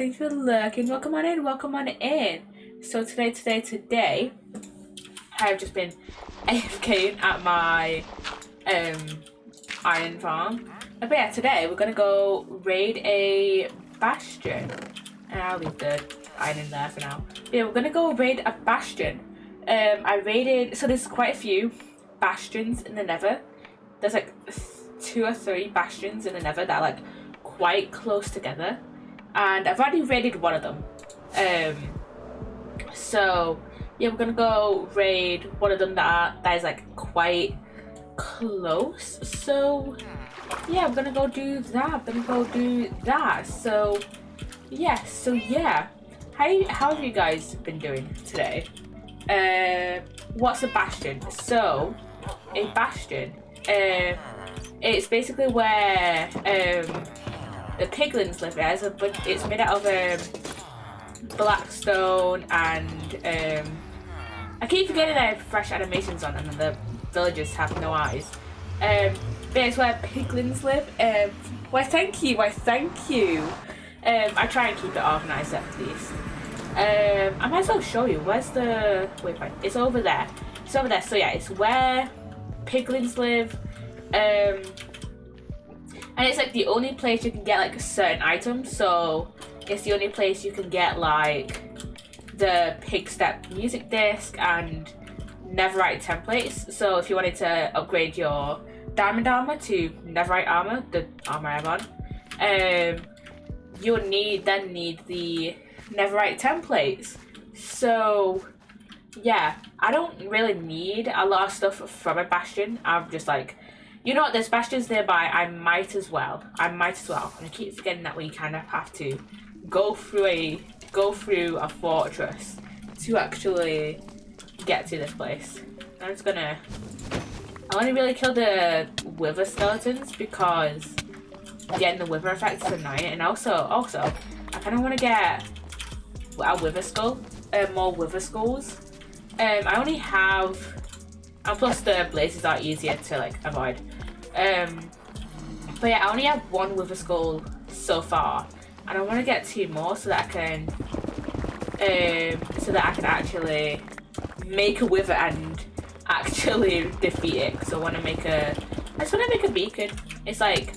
Thanks for looking. Welcome on in. Welcome on in. So today, I've just been AFKing at my iron farm. But yeah, today we're gonna go raid a bastion. And I'll leave the iron in there for now. But yeah, we're gonna go raid a bastion. I raided. So there's quite a few bastions in the Nether. There's like 2 or 3 bastions in the Nether that are like quite close together. And I've already raided one of them. So yeah, we're gonna go raid one of them that is like quite close. So yeah, I'm gonna go do that. So yeah. How have you guys been doing today? What's a bastion? So a bastion, it's basically where the piglins live there, but it's made out of blackstone and I keep forgetting they have fresh animations on and the villagers have no eyes. But it's where piglins live. Why thank you. I try and keep it organised at least. I might as well show you. Where's the waypoint? It's over there. So yeah, it's where piglins live. And it's like the only place you can get like certain items. So it's the only place you can get like the Psssttt music disc and netherite templates. So if you wanted to upgrade your diamond armor to netherite armor, the armor I'm on, you would need the netherite templates. So yeah, I don't really need a lot of stuff from a bastion. I'm just like, you know what, there's bastions nearby, I might as well. And I keep forgetting that we kind of have to go through a fortress to actually get to this place. I only really kill the wither skeletons because getting the wither effect is annoying, and also I kind of want to get a wither skull, more wither skulls. I only have, and plus the blazes are easier to like avoid. But yeah, I only have 1 wither skull so far, and I want to get 2 more so that I can actually make a wither and actually defeat it. So I just want to make a beacon. It's like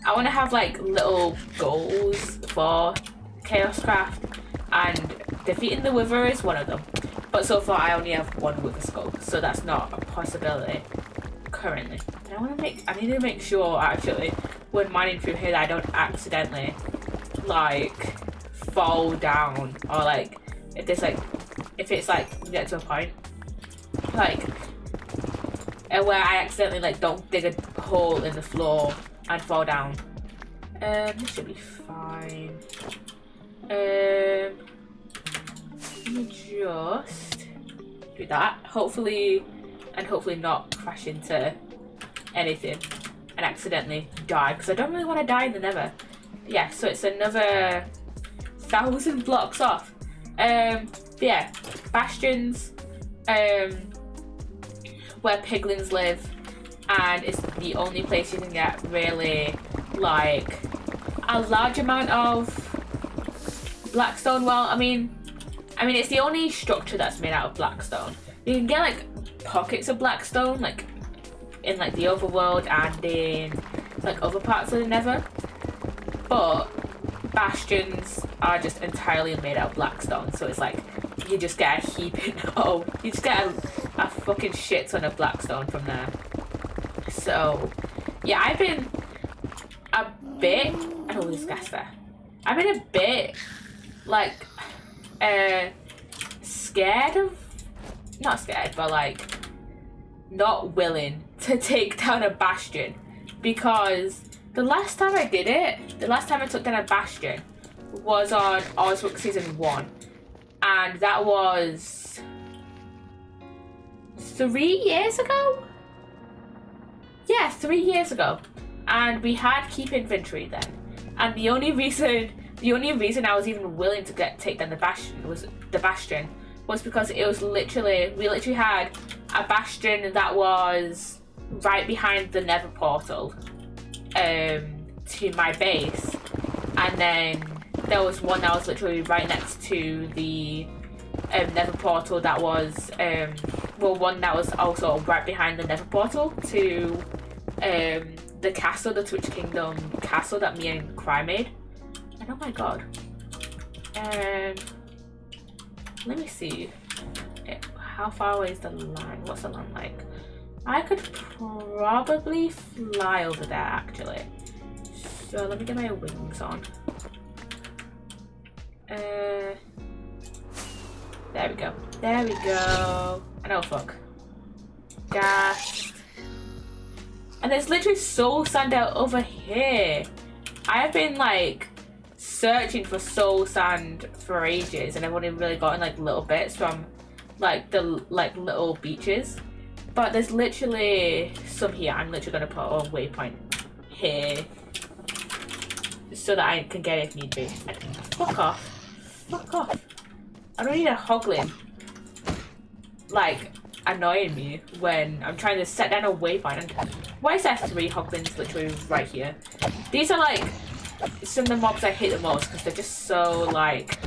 I want to have like little goals for Chaoscraft, and defeating the wither is one of them. But so far I only have 1 wither skull, so that's not a possibility currently. And I need to make sure actually when mining through here that I don't accidentally like fall down, or like if it's like get to a point like where I accidentally like don't dig a hole in the floor and fall down. This should be fine. Let me just do that. Hopefully not crash into anything and accidentally die, because I don't really want to die in the Nether. Yeah, so it's another 1,000 blocks off. Yeah, bastions, where piglins live, and it's the only place you can get really like a large amount of blackstone. Well, I mean it's the only structure that's made out of blackstone. You can get like pockets of blackstone like in like the overworld and in like other parts of the Nether, but bastions are just entirely made out of blackstone. So it's like you just get a you just get a fucking shit ton of blackstone from there. So yeah, I've been a bit, I don't this gas there. I've been a bit like not scared, but like not willing to take down a bastion, because the last time I took down a bastion was on Osrook Season 1, and that was 3 years ago? Yeah, 3 years ago. And we had keep inventory then. And the only reason I was even willing to take down the bastion was because it was we literally had a bastion that was right behind the Nether portal to my base, and then there was one that was literally right next to the nether portal that was well, one that was also right behind the nether portal to the castle, the Twitch Kingdom castle that me and Cry made. And oh my god. Let me see. How far away is the land? What's the land like? I could probably fly over there actually. So let me get my wings on. There we go. There we go. And oh fuck. Gas. And there's literally soul sand out over here. I have been like searching for soul sand for ages, and I've only really gotten like little bits from like the little beaches. But there's literally some here. I'm literally gonna put a waypoint here so that I can get it if need be. Fuck off. Fuck off. I don't need a hoglin like annoying me when I'm trying to set down a waypoint. And why is there 3 hoglins literally right here? These are like some of the mobs I hate the most because they're just so like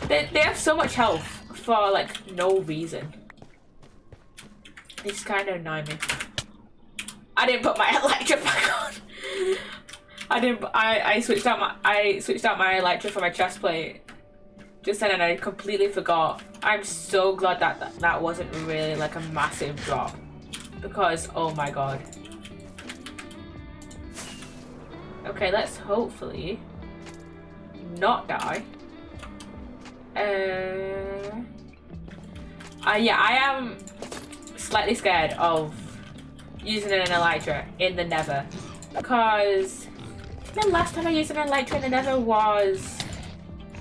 they have so much health for like no reason. They just kind of annoy me. I didn't put my Elytra back on. I switched out my Elytra for my chest plate just then, and I completely forgot. I'm so glad that wasn't really like a massive drop, because oh my god. Okay, let's hopefully not die. Yeah, I am slightly scared of using an Elytra in the Nether, because the last time I used an Elytra in the Nether was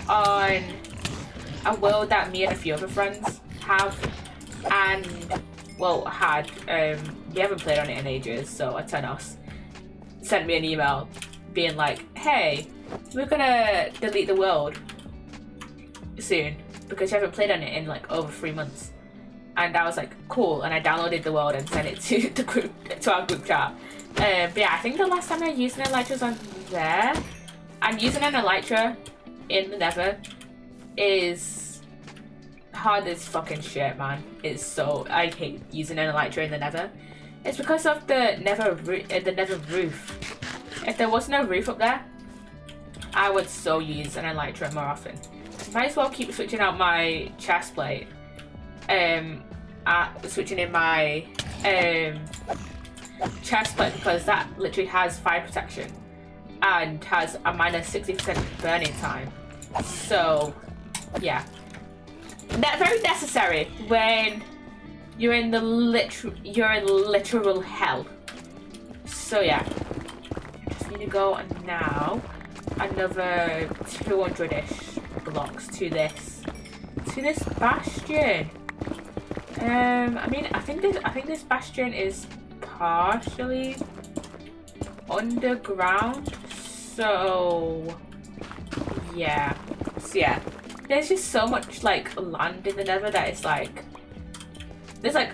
on a world that me and a few other friends have, and well had. We haven't played on it in ages, so Atenos sent me an email being like, hey, we're gonna delete the world soon because you haven't played on it in like over 3 months. And I was like, cool, and I downloaded the world and sent it to the group, to our group chat. But yeah, I think the last time I used an Elytra was on there. And using an Elytra in the Nether is hard as fucking shit, man. It's so, I hate using an Elytra in the Nether. It's because of the Nether roof. If there wasn't a roof up there, I would so use an Elytra more often. Might as well keep switching out my chest plate. Switching in my chest plate, because that literally has fire protection and has a minus 60% burning time. So yeah, very necessary when you're in the literal hell. So yeah, just need to go now another 200-ish blocks to this bastion. I mean, I think this bastion is partially underground, so yeah. So yeah, there's just so much like land in the Nether that it's like there's like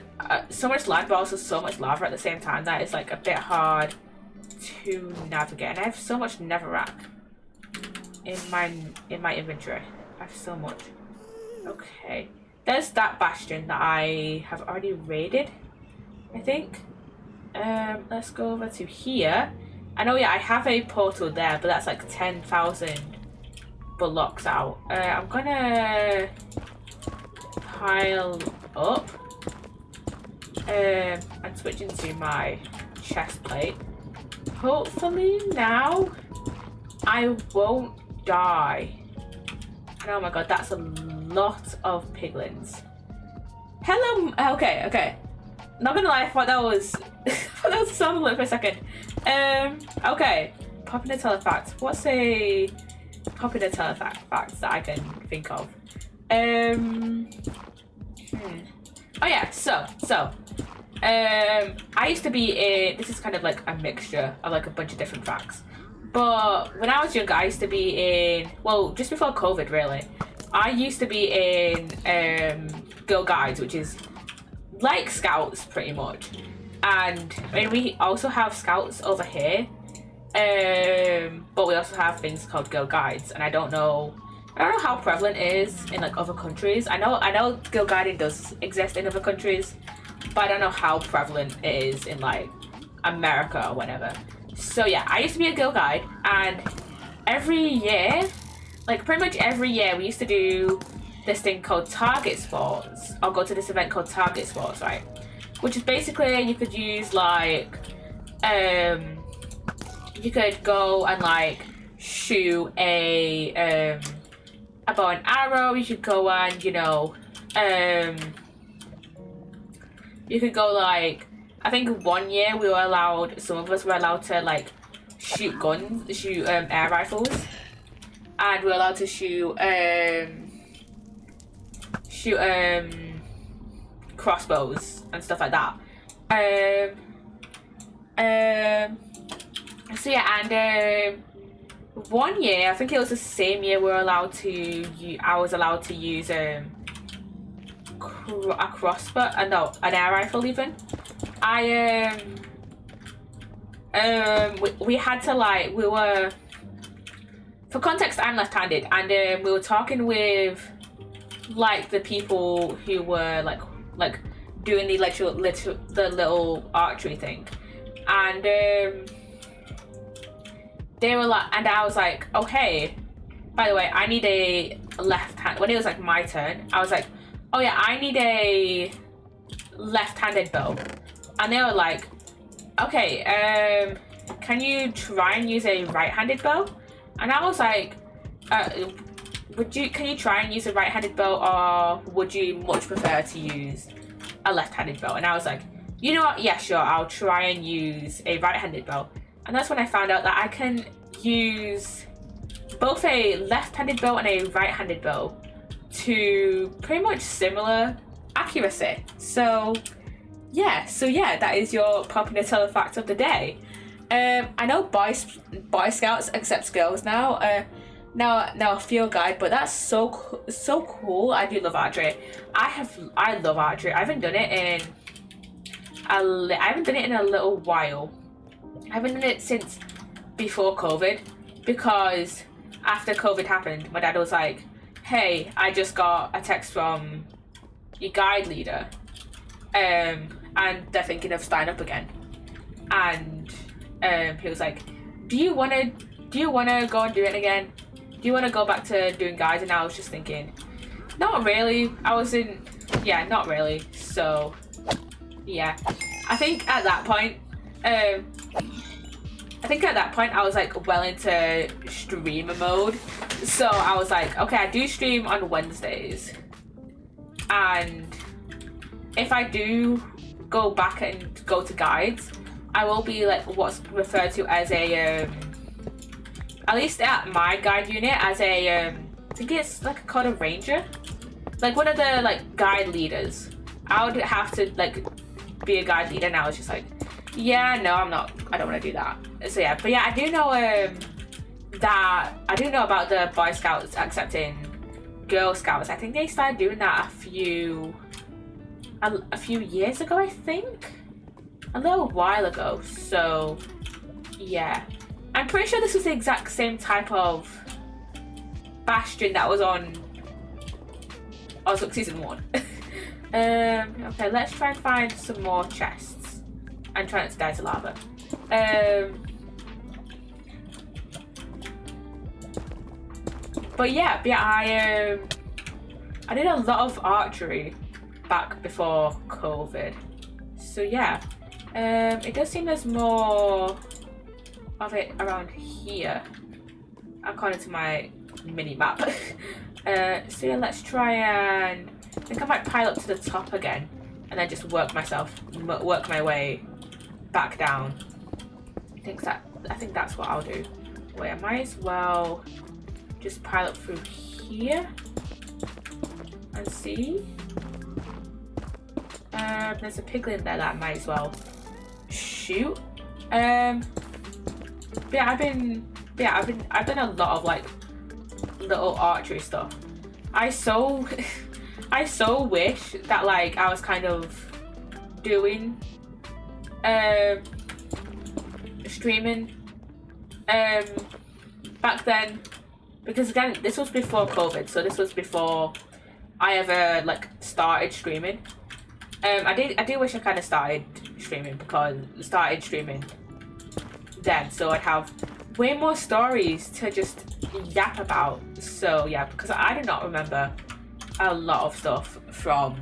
so much land, but also so much lava at the same time that it's like a bit hard to navigate. And I have so much netherrack in my inventory. I have so much. Okay. There's that bastion that I have already raided, I think. Let's go over to here. I know, yeah, I have a portal there, but that's like 10,000 blocks out. I'm gonna pile up and switch into my chest plate. Hopefully now I won't die. And oh my god, that's a lot of piglins. Hello. Okay. Not gonna lie, I thought that was that was a sound alert for a second. Okay. Popular telefact. What's a popular telefact that I can think of? Oh yeah. So. I used to be in. This is kind of like a mixture of like a bunch of different facts. But when I was younger, I used to be in. Well, just before COVID, really. I used to be in Girl Guides, which is like Scouts pretty much. And I mean, we also have Scouts over here. But we also have things called Girl Guides, and I don't know how prevalent it is in like other countries. I know Girl Guiding does exist in other countries, but I don't know how prevalent it is in like America or whatever. So yeah, I used to be a Girl Guide, and every year, like pretty much every year, we used to do this thing called Target Sports. I'll go to this event called Target Sports, right? Which is basically you could use like you could go and like shoot a bow and arrow. You could go and you could go like, I think one year we were allowed, some of us were allowed to like shoot air rifles, and we were allowed to shoot crossbows and stuff like that. So yeah, and one year, I think it was the same year, I was allowed to use a crossbow, no, an air rifle even. We had to like, for context, I'm left-handed, and we were talking with like the people who were like doing the little archery thing, and they were like, and I was like, oh hey, by the way, I need a left hand. When it was like my turn, I was like, oh yeah, I need a left-handed bow, and they were like, okay, can you try and use a right-handed bow? And I was like, can you try and use a right-handed bow, or would you much prefer to use a left-handed bow? And I was like, you know what, yeah, sure, I'll try and use a right-handed bow. And that's when I found out that I can use both a left-handed bow and a right-handed bow to pretty much similar accuracy. So yeah, that is your Poppy Nutella fact of the day. I know Boy Scouts accepts girls now. Now a field guide, but that's so cool. I do love archery. I love archery. I haven't done it in a little while. I haven't done it since before COVID, because after COVID happened, my dad was like, hey, I just got a text from your guide leader, and they're thinking of starting up again. And he was like, do you wanna go and do it again? Do you want to go back to doing guides? And I was just thinking, not really. Not really. So yeah, I think at that point I was like well into streamer mode. So I was like, okay, I do stream on Wednesdays, and if I do go back and go to guides, I will be like what's referred to as a at least at my guide unit, as a I think it's like called a ranger, like one of the like guide leaders. I would have to like be a guide leader, and I was just like, yeah, no, I'm not, I don't want to do that. So yeah, but yeah, I do know about the Boy Scouts accepting Girl Scouts. I think they started doing that a few years ago, I think, a little while ago. So yeah, I'm pretty sure this was the exact same type of Bastion that was on Ozlook Season 1. Okay, let's try and find some more chests and try not to die to lava. But yeah, I did a lot of archery back before COVID. So yeah, it does seem there's more of it around here according to my mini map. So yeah, let's try and I think I might pile up to the top again and then just work my way back down. I think that's what I'll do. Wait, I might as well just pile up through here and see. There's a piglin there that I might as well shoot. I've done a lot of like little archery stuff. I so wish that like I was kind of doing streaming back then, because again, this was before COVID, so this was before I ever like started streaming. I do wish I kind of started streaming then, so I'd have way more stories to just yap about. So yeah, because I do not remember a lot of stuff from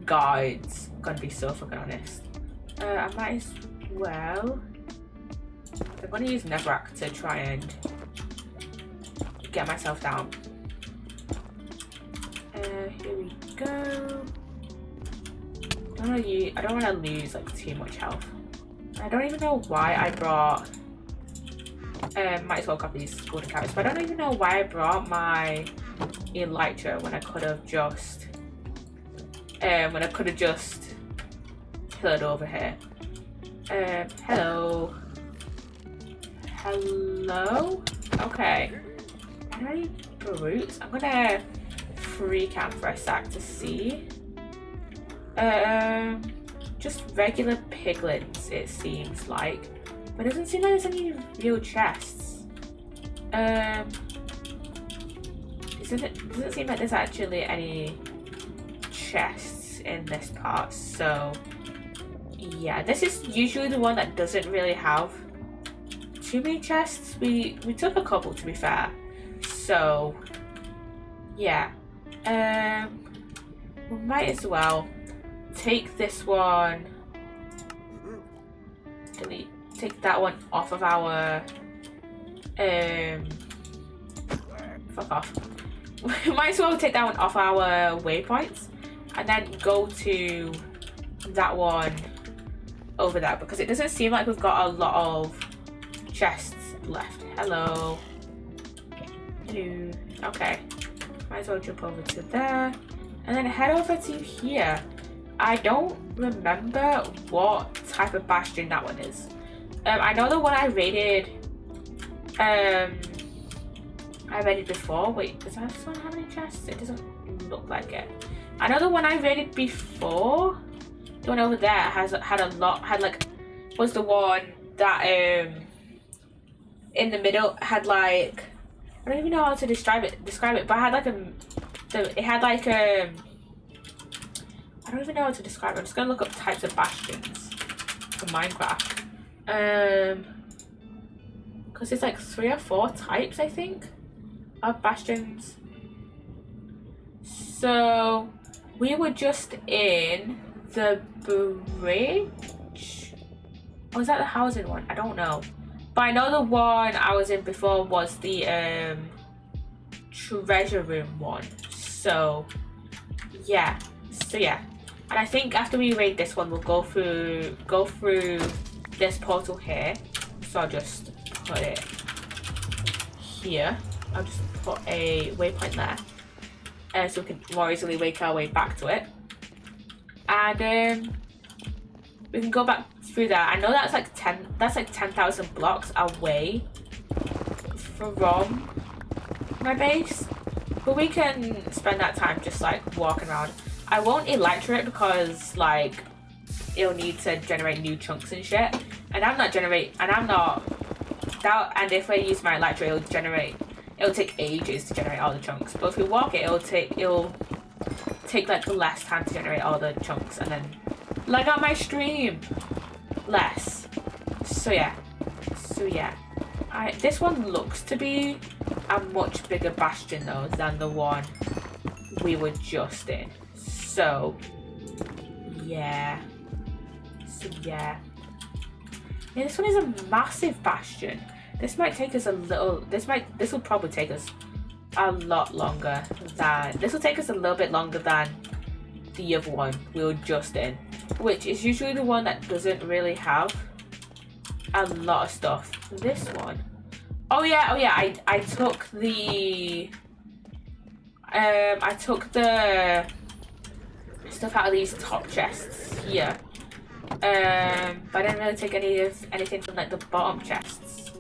guides. I'm gonna be so fucking honest. I might as well. I'm gonna use Netherrack to try and get myself down. Here we go. I don't want to lose like too much health. I don't even know why I brought. Might as well copy these golden carrots, but I don't even know why I brought my elytra when I could have just. Killed over here. Hello. Hello. Okay. Are there any brutes? I'm gonna free camp for a sec to see. Just regular piglins, it seems like. But it doesn't seem like there's any real chests. Doesn't seem like there's actually any chests in this part, so yeah, this is usually the one that doesn't really have too many chests. We took a couple, to be fair, so yeah. We might as well take this one, delete, take that one off of our fuck off. We might as well take that one off our waypoints and then go to that one over there, because it doesn't seem like we've got a lot of chests left. Hello. Hello. Okay. Might as well jump over to there and then head over to here. I don't remember what type of bastion that one is. I know the one I raided before. Wait, does this one have any chests? It doesn't look like it. I know the one I raided before, the one over there had a lot, was the one that in the middle had like, I don't even know how to describe it, but I had like I don't even know how to describe it. I'm just gonna look up types of bastions for Minecraft. Because there's like 3 or 4 types, I think, of bastions. So we were just in the bridge. Or was that the housing one? I don't know. But I know the one I was in before was the treasure room one. So yeah. And I think after we raid this one, we'll go through this portal here. So I'll just put it here. I'll just put a waypoint there, so we can more easily make our way back to it. And we can go back through there. I know that's like 10,000 blocks away from my base, but we can spend that time just like walking around. I won't elytra it because like it'll need to generate new chunks and shit, and I'm not and if I use my elytra, it'll take ages to generate all the chunks. But if we walk it, it'll take like less time to generate all the chunks, and then lag out my stream less. So yeah. This one looks to be a much bigger bastion though than the one we were just in. So yeah. Yeah, this one is a massive bastion. This might take us this will probably take us a lot longer than, this will take us a little bit longer than the other one we were just in, which is usually the one that doesn't really have a lot of stuff. This one, oh yeah, I took the stuff out of these top chests here. But I didn't really take anything from like the bottom chests.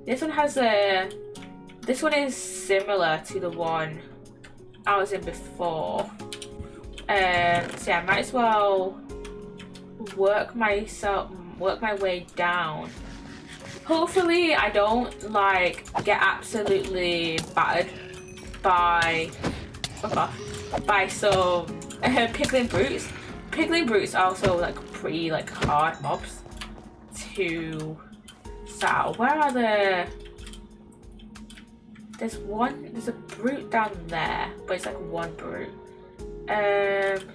This one is similar to the one I was in before. So yeah, I might as well work my way down Hopefully I don't like get absolutely battered by some piglin brutes. Piglin brutes are also like pretty like hard mobs to settle. Where are the? There's a brute down there, but it's like one brute. Just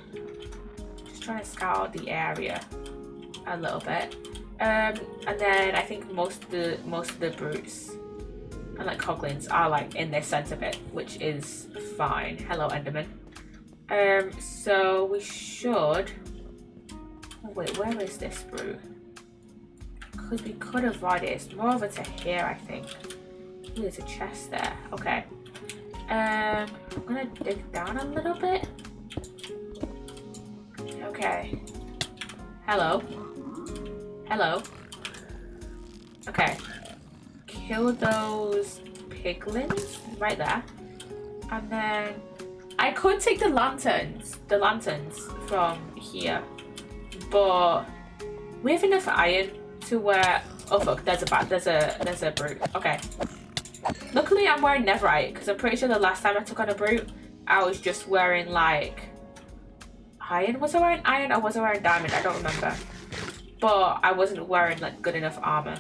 trying to scout out the area a little bit. And then I think most of the brutes and like hoglins are like in this center bit, which is fine. Hello, Enderman. So we should. Oh, wait, where is this brute? Because we could avoid it. It's more over to here, I think. Ooh, there's a chest there. Okay. I'm gonna dig down a little bit. Okay. Hello. Hello. Okay. Kill those piglins right there. And then I could take the lanterns from here. But we have enough iron to where oh fuck, there's a brute. Okay. Luckily I'm wearing netherite because I'm pretty sure the last time I took on a brute I was just wearing like iron. Was I wearing iron or was I wearing diamond? I don't remember. But I wasn't wearing like good enough armor.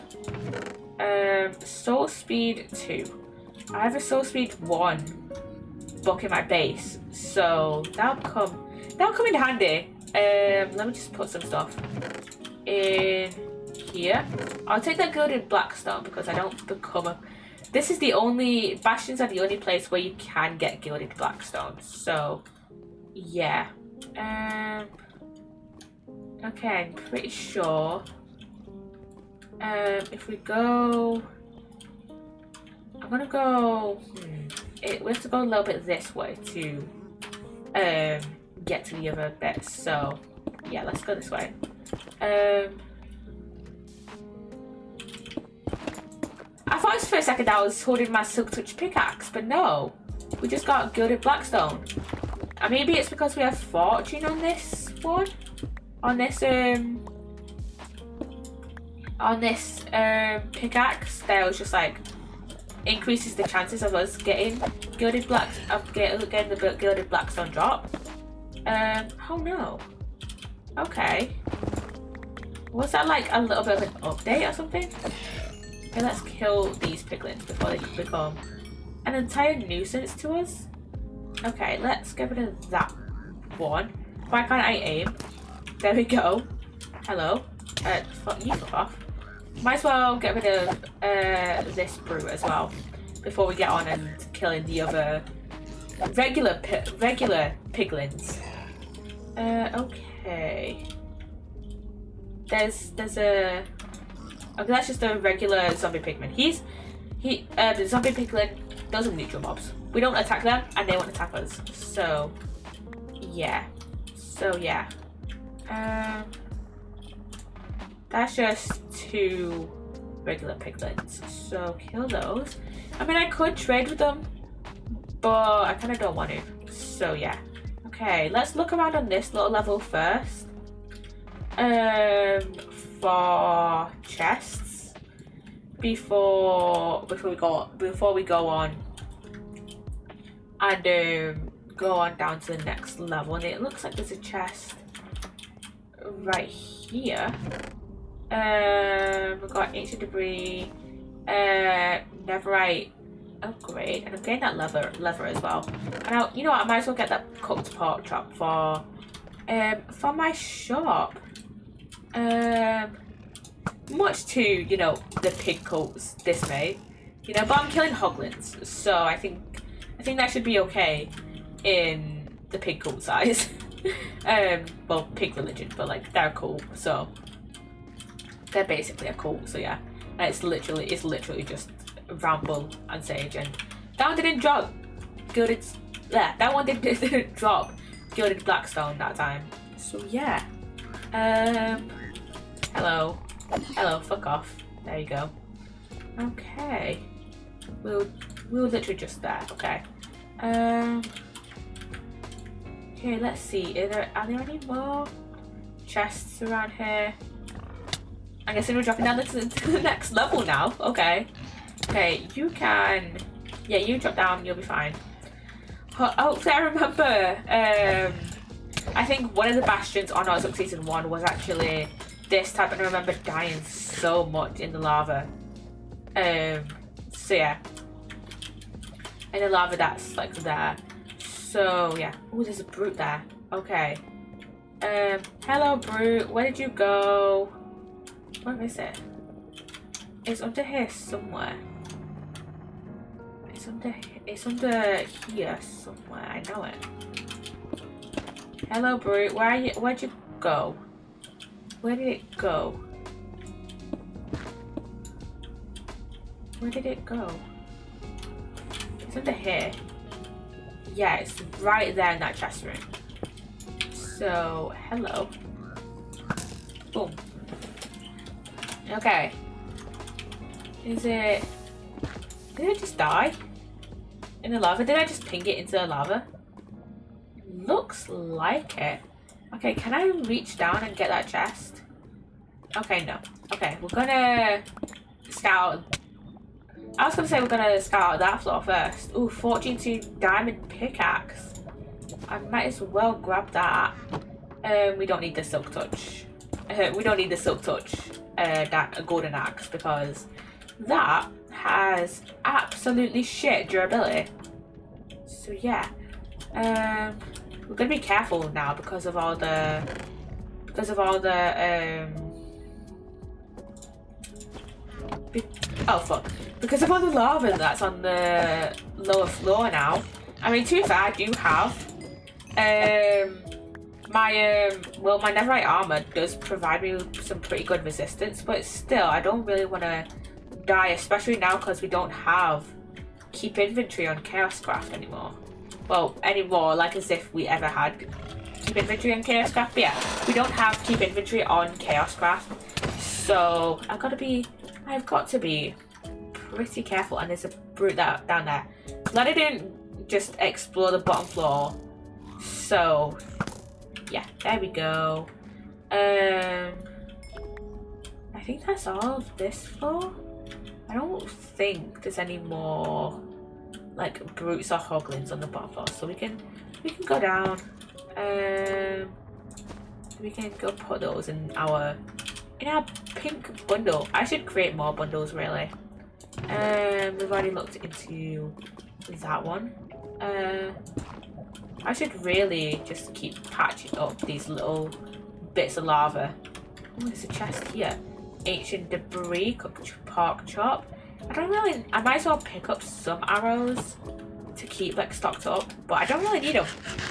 Soul speed 2. I have a soul speed 1 book in my base, so that'll come in handy. Let me just put some stuff in here. I'll take that gilded blackstone because I don't become a. This is the only bastions are the only place where you can get gilded blackstone. So yeah. Okay, I'm pretty sure if we go, I'm gonna go, we have to go a little bit this way to get to the other bits, so yeah, let's go this way. I thought for a second I was holding my silk touch pickaxe, but no, we just got gilded blackstone. And maybe it's because we have fortune on this one. On this pickaxe, that was just like increases the chances of us getting getting the gilded blackstone drop. Oh no. Okay. Was that like a little bit of an update or something? Okay, let's kill these piglins before they become an entire nuisance to us. Okay, let's get rid of that one. Why can't I aim? There we go. Hello. You fuck off. Might as well get rid of this brute as well before we get on and killing the other regular piglins. Okay. There's a. Okay, that's just a regular zombie pigman. The zombie piglin. Those are neutral mobs. We don't attack them, and they won't attack us. So yeah. That's just 2 regular piglins. So kill those. I mean, I could trade with them, but I kind of don't want to. So yeah. Okay, let's look around on this little level first. For chests before we go on and go on down to the next level. And it looks like there's a chest right here. We've got ancient debris, netherite upgrade, and I'm getting that leather as well. And you know what? I might as well get that cooked pork chop for my shop. Much to the pig cult's dismay, but I'm killing hoglins, so I think that should be okay in the pig cult eyes. Well, pig religion, but like they're cool, so they're basically a cult. So yeah, it's literally just Ramble and Sage, and that one didn't drop gilded. Yeah, that one didn't drop gilded blackstone that time. So yeah. Hello, fuck off. There you go. Okay, we'll literally just there. Okay. Okay, let's see. Are there any more chests around here? I guess we're dropping down to the next level now. Okay. Okay, you can... Yeah, you drop down, you'll be fine. Hopefully I remember, I think one of the bastions on Outlook Season 1 was actually this type, and I remember dying so much in the lava. So yeah. In the lava that's like there. So yeah. Oh, there's a brute there. Okay. Hello brute, where did you go? Where is it? It's under here somewhere. It's under here somewhere. I know it. Hello brute, where are you? Where'd you go? Where did it go? Where did it go? It's under here. Yeah, it's right there in that chest room. So, hello. Boom. Okay. Is it... Did I just die? In the lava? Did I just ping it into the lava? Looks like it. Okay, can I reach down and get that chest? Okay, no. Okay, we're gonna scout... I was gonna say we're gonna scout out that floor first. Ooh, Fortune 2 diamond pickaxe. I might as well grab that. We don't need the silk touch. We don't need the silk touch golden axe because that has absolutely shit durability. So yeah. We're gonna be careful now because of all the oh fuck. Because of all the lava that's on the lower floor now. I mean, to be fair, I do have my netherite armor does provide me with some pretty good resistance, but still, I don't really want to die, especially now because we don't have keep inventory on Chaoscraft anymore. Well, anymore, like as if we ever had keep inventory on Chaoscraft. But yeah, we don't have keep inventory on Chaoscraft, so I've got to be pretty careful. And there's a brute down there. Glad I didn't just explore the bottom floor. So yeah, there we go. I think that's all of this floor. I don't think there's any more like brutes or hoglins on the bottom floor, so we can go down. We can go put those in our pink bundle. I should create more bundles really. We've already looked into that one. I should really just keep patching up these little bits of lava. Oh, there's a chest here. Ancient debris, cooked pork chop. I might as well pick up some arrows to keep like stocked up, but I don't really need them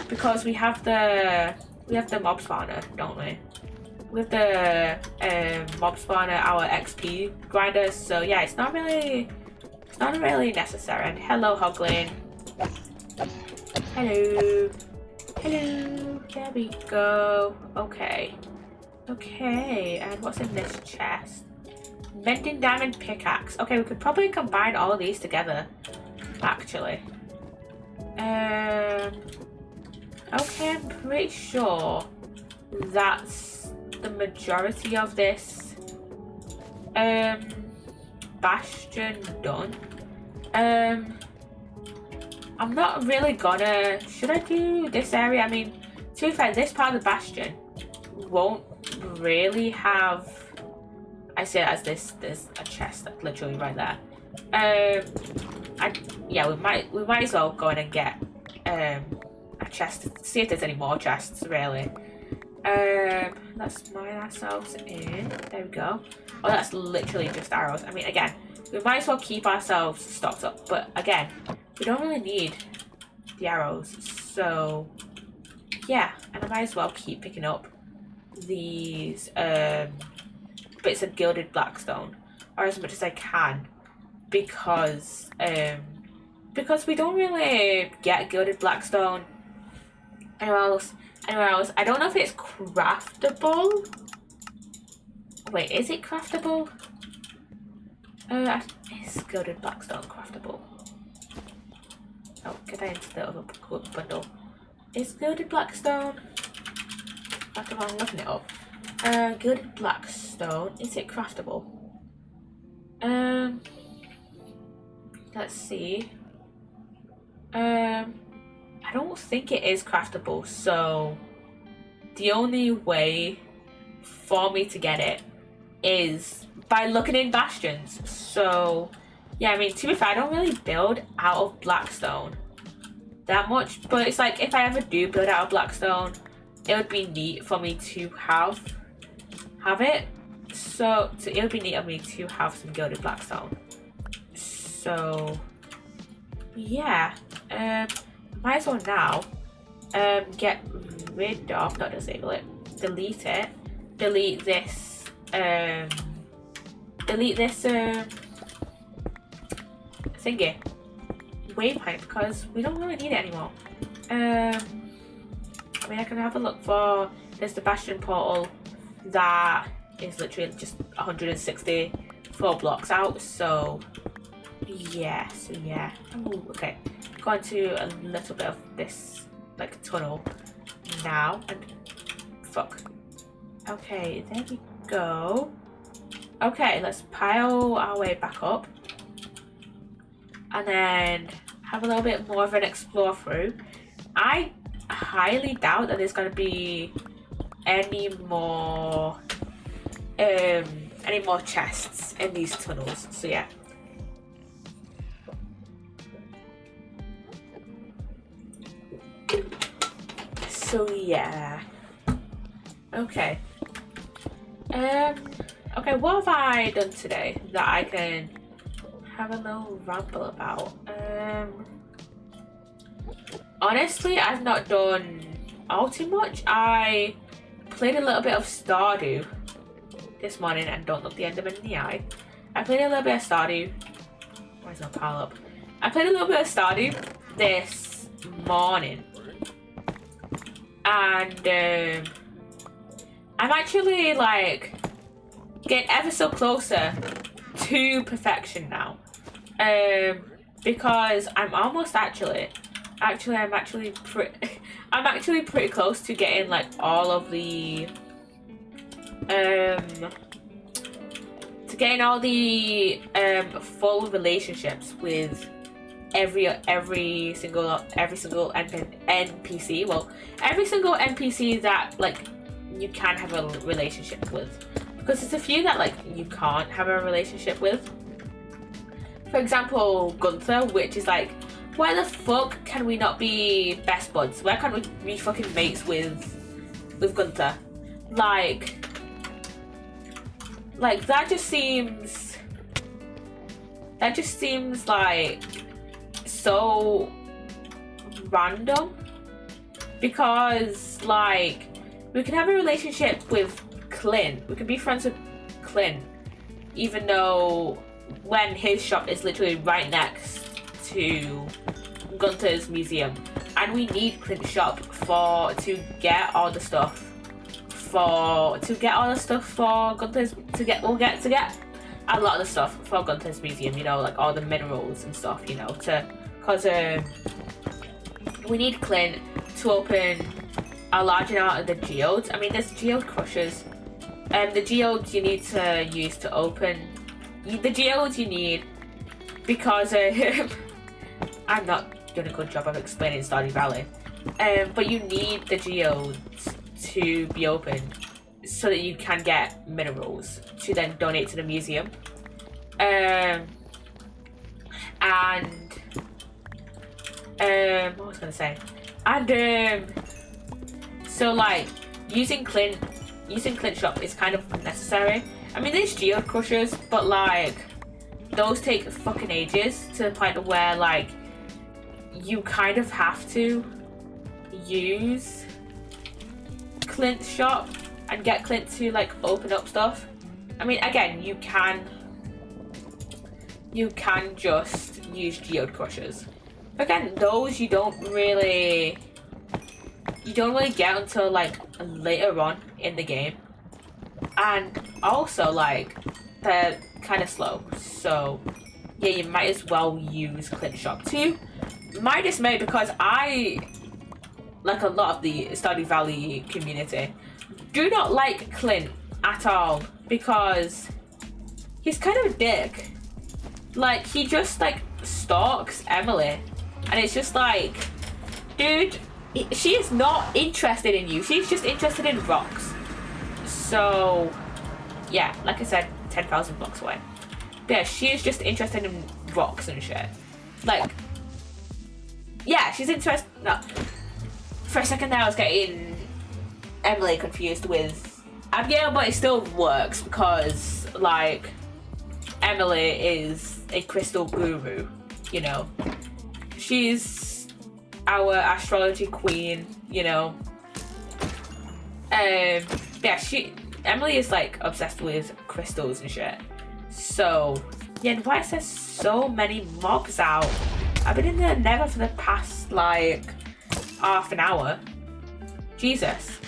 because we have the mob spawner, don't we? With the mob spawner, our XP grinders. So yeah, it's not really necessary. And hello, hoglin. Hello. Hello. There we go. Okay. Okay. And what's in this chest? Mending diamond pickaxe. Okay, we could probably combine all of these together, actually. Okay, I'm pretty sure that's the majority of this bastion done. I'm not really gonna... Should I do this area? I mean, to be fair, this part of the bastion won't really have... I say it as this. There's a chest that's literally right there. Yeah, we might as well go in and get a chest. See if there's any more chests, really. Let's mine ourselves in. There we go. Oh, that's literally just arrows. I mean, again, we might as well keep ourselves stocked up. But again, we don't really need the arrows. So yeah, and I might as well keep picking up these bits of gilded blackstone, or as much as I can, because we don't really get gilded blackstone anywhere else. I don't know if it's craftable. Wait, is it craftable? Is gilded blackstone craftable? Oh, get that into the other bundle. Is gilded blackstone craftable? I'm looking it up. Gilded blackstone. Is it craftable? Let's see. I don't think it is craftable, so the only way for me to get it is by looking in bastions. So yeah, I mean, to be fair, I don't really build out of blackstone that much, but it's like if I ever do build out of blackstone, it would be neat for me to have it. So it would be neat of me to have some gilded blackstone. So yeah, might as well now get rid of, not disable it, delete it, delete this thingy waypoint, because we don't really need it anymore. I mean, I can have a look for, there's the Bastion portal that is literally just 164 blocks out, so yeah, Ooh, okay, go into a little bit of this like tunnel now, and fuck. Okay, there we go. Okay, let's pile our way back up and then have a little bit more of an explore through. I highly doubt that there's going to be any more chests in these tunnels, so yeah. So yeah, okay. Okay, what have I done today that I can have a little ramble about? Honestly, I've not done all too much. I played a little bit of Stardew this morning, and don't look the Enderman in the eye. I played a little bit of Stardew. Where's my pile up? I played a little bit of Stardew this morning, and I'm actually like getting ever so closer to perfection now, because I'm almost I'm actually pretty close to getting like all of the full relationships with every single NPC. Well, every single NPC that like you can have a relationship with, because there's a few that like you can't have a relationship with. For example, Gunther, which is like, why the fuck can we not be best buds? Why can't we be fucking mates with Gunther? Like that just seems like so random, because like we can have a relationship with Clint, we can be friends with Clint, even though when his shop is literally right next to Gunther's museum, and we need Clint's shop to get all the stuff for Gunther's, to get a lot of the stuff for Gunther's museum, you know, like all the minerals and stuff, you know, because we need Clint to open a large amount of the geodes. I mean, there's geode crushers, and the geodes you need to use to open the geodes you need, because I'm not doing a good job of explaining Stardew Valley, but you need the geodes to be open so that you can get minerals to then donate to the museum. What was I gonna say? And so like using Clint's shop is kind of unnecessary. I mean, there's geode crushers, but like those take fucking ages, to the point where like you kind of have to use Clint's shop and get Clint to like open up stuff. I mean, again, you can just use geode crushers. But again, those you don't really get until like later on in the game, and also like they're kind of slow. So yeah, you might as well use Clint's shop too. My dismay, because I, like a lot of the Stardew Valley community, do not like Clint at all because he's kind of a dick. Like, he just like stalks Emily, and it's just like, dude, she is not interested in you. She's just interested in rocks. So, yeah, like I said, 10,000 blocks away. But yeah, she is just interested in rocks and shit. Like, yeah, she's interested. No, for a second there, I was getting Emily confused with Abigail, but it still works because, like, Emily is a crystal guru, you know. She's our astrology queen, you know. Yeah, Emily is like obsessed with crystals and shit. So yeah, and why is there so many mobs out? I've been in the Nether for the past like half an hour. Jesus.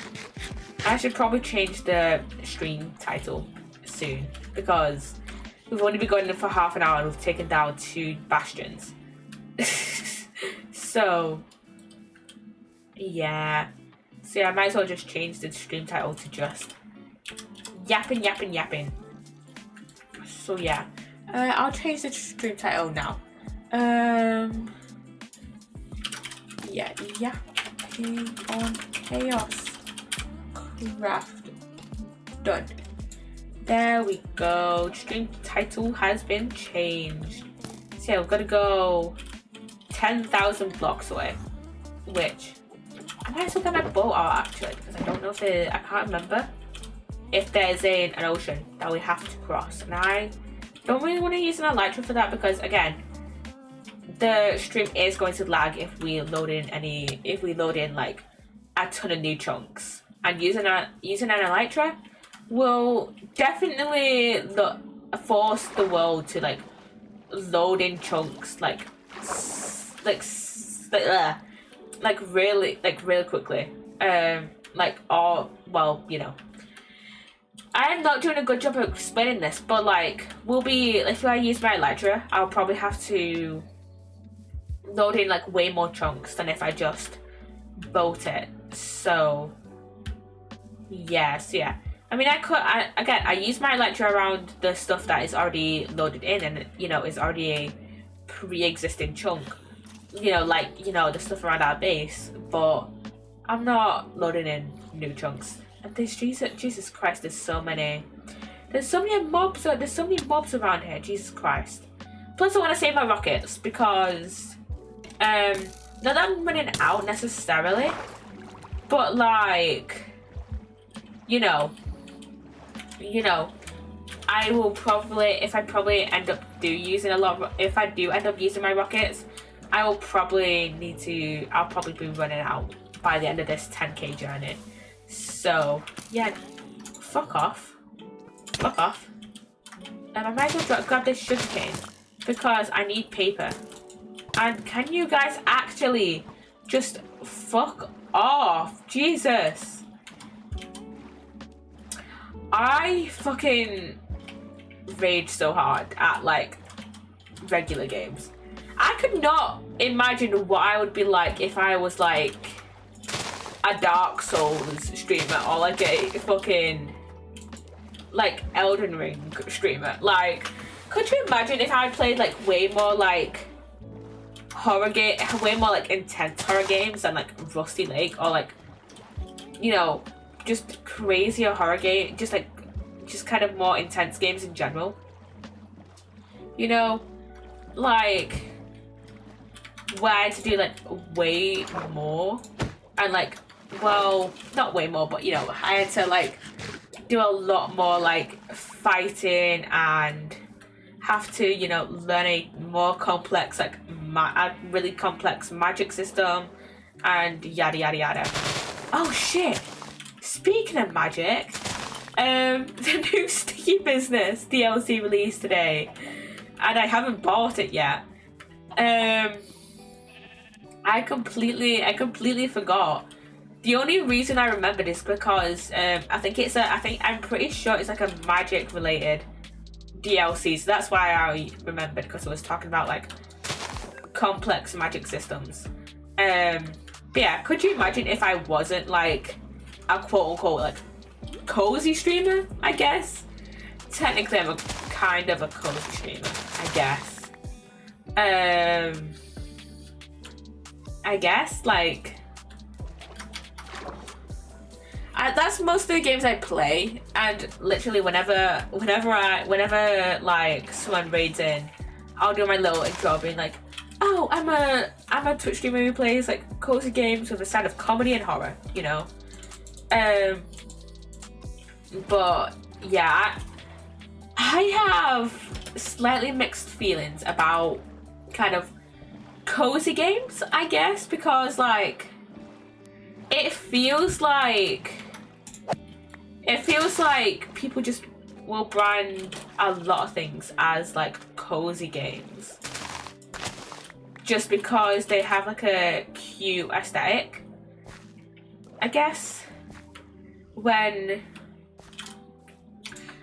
I should probably change the stream title soon because we've only been going for half an hour and we've taken down 2 bastions. So yeah. So yeah, I might as well just change the stream title to just Yapping, Yapping, Yapping. So yeah, I'll change the stream title now. Yeah, Yapping on Chaos Craft. Done. There we go. Stream title has been changed. So yeah, we've got to go 10,000 blocks away, which I might as well get my boat out actually because I don't know if I can't remember if there's an ocean that we have to cross, and I don't really want to use an elytra for that because again, the stream is going to lag if we load in like a ton of new chunks, and using an elytra will definitely force the world to like load in chunks like really quickly. Well, you know, I'm not doing a good job of explaining this, but like if I use my elytra, I'll probably have to load in like way more chunks than if I just boat it. So yes, yeah. I mean, I use my elytra around the stuff that is already loaded in, and you know, is already a pre-existing chunk. You know, like, you know, the stuff around our base, but I'm not loading in new chunks. And there's Jesus Christ, there's so many mobs around here, Jesus Christ. Plus I want to save my rockets because not that I'm running out necessarily, but like, you know, I will probably, if I do end up using my rockets, I'll probably be running out by the end of this 10k journey. So yeah, fuck off. I might as well grab this sugarcane because I need paper. And can you guys actually just fuck off? Jesus. I fucking rage so hard at like regular games. I could not imagine what I would be like if I was like a Dark Souls streamer or like a fucking like Elden Ring streamer. Like, could you imagine if I played like way more like intense horror games than like Rusty Lake, or like, you know, just crazier horror game, just kind of more intense games in general. You know, like where I had to do like way more, and like, well, not way more, but you know, I had to like do a lot more like fighting and have to, you know, learn a more complex like a really complex magic system and yada yada yada. Oh shit, speaking of magic, the new Sticky Business DLC released today and I haven't bought it yet. I completely forgot. The only reason I remembered is because I'm pretty sure it's like a magic related DLC, so that's why I remembered, because it was talking about like complex magic systems. But yeah, could you imagine if I wasn't like a quote unquote like cozy streamer, I guess. Technically, I'm a kind of a cozy streamer, I guess. I guess, like, that's most of the games I play, and literally whenever like someone raids in, I'll do my little intro being like, oh, I'm a Twitch streamer who plays like cozy games with a side of comedy and horror, you know. But yeah, I have slightly mixed feelings about kind of cozy games, I guess, because like it feels like people just will brand a lot of things as like cozy games just because they have like a cute aesthetic, I guess. When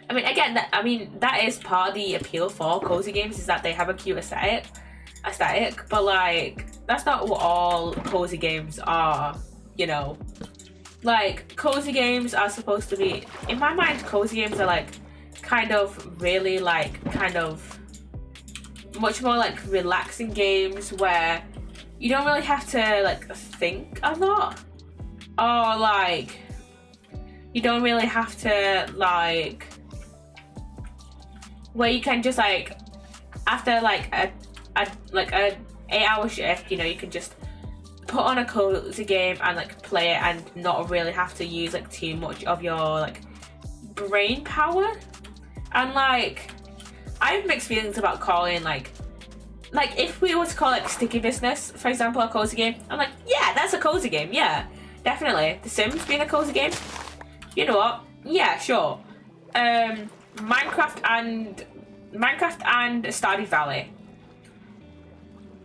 I mean, again, that is part of the appeal for cozy games, is that they have a cute aesthetic, but like that's not what all cozy games are, you know. Like, cozy games are supposed to be, in my mind, cozy games are like kind of really like kind of much more like relaxing games where you don't really have to like think a lot, or like you don't really have to like, where you can just like after like a 8-hour shift, you know, you can just put on a cozy game and like play it and not really have to use like too much of your like brain power. And like I have mixed feelings about calling like if we were to call like Sticky Business, for example, a cozy game, I'm like, yeah, that's a cozy game, yeah, definitely. The Sims being a cozy game, you know what, yeah, sure. Minecraft and Stardew Valley,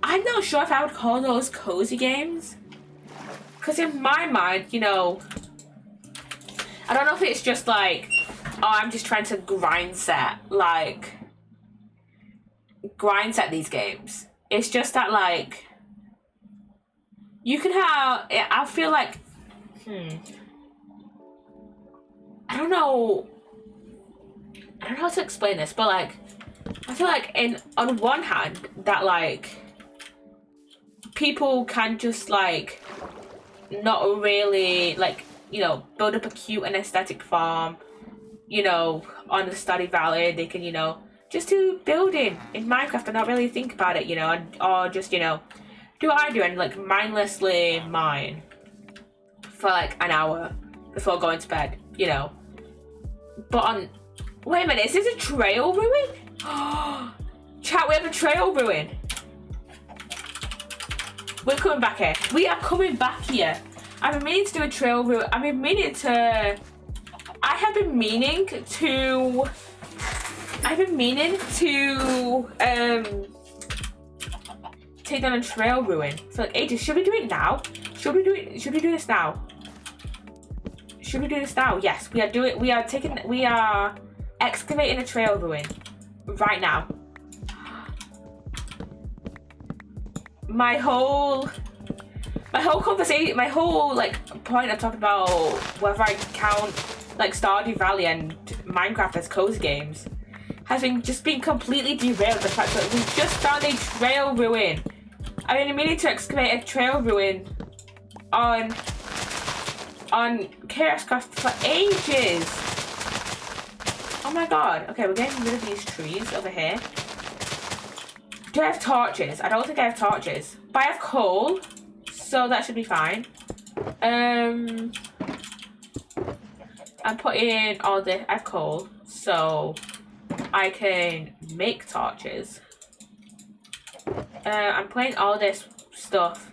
I'm not sure if I would call those cozy games, because in my mind, you know, I don't know if it's just like, oh, I'm just trying to grind set these games. It's just that like you can have, I feel like I don't know how to explain this, but like I feel like on one hand that like people can just like not really like, you know, build up a cute and aesthetic farm, you know, on the Stardew Valley. They can, you know, just do building in Minecraft and not really think about it, you know, or just, you know, do what I do and like mindlessly mine for like an hour before going to bed, you know. But wait a minute, is this a trail ruin? Chat, we have a trail ruin. We're coming back here. We are coming back here. I've been meaning to do a trail ruin. I have been meaning to take down a trail ruin for like ages. Should we do it now? Should we do this now? Should we do this now? Yes, we are excavating a trail ruin right now. My whole conversation, my whole like point of talking about whether I count like Stardew Valley and Minecraft as cozy games has been completely derailed by the fact that we just found a trail ruin. I've been meaning to excavate a trail ruin on Chaoscraft for ages. Oh my god. Okay, we're getting rid of these trees over here. Do I have torches? I don't think I have torches. But I have coal, so that should be fine. I'm putting all this. I have coal, so I can make torches. I'm putting all this stuff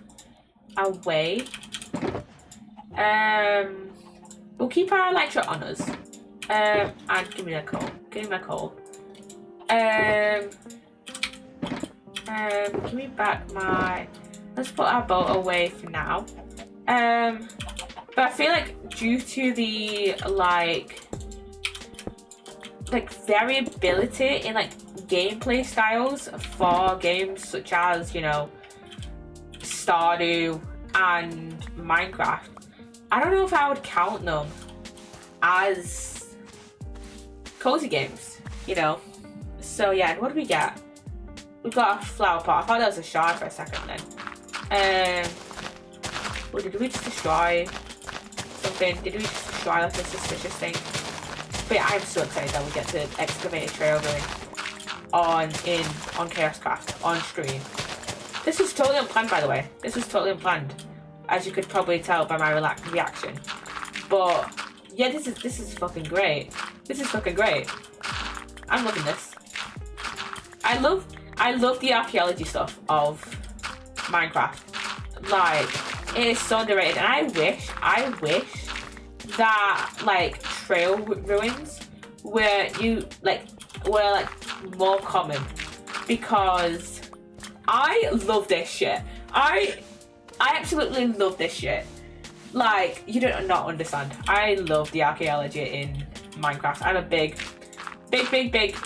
away. We'll keep our elytra on us. And give me that coal. Give me my coal. Give me back my. Let's put our boat away for now. But I feel like due to the like variability in like gameplay styles for games such as, you know, Stardew and Minecraft, I don't know if I would count them as cozy games, you know. So yeah, and what do we get? We got a flower pot. I thought that was a shard for a second then. Well, did we just destroy something? Did we just destroy like a suspicious thing? But yeah, I'm so excited that we get to excavate a trail going on Chaos Craft on stream. This was totally unplanned, by the way. This was totally unplanned, as you could probably tell by my reaction. But yeah, this is fucking great. This is fucking great. I'm loving this. I love the archaeology stuff of Minecraft. Like, it is so underrated, and I wish that like trail ruins were more common, because I love this shit. I absolutely love this shit. Like, you do not understand. I love the archaeology in Minecraft. I'm a big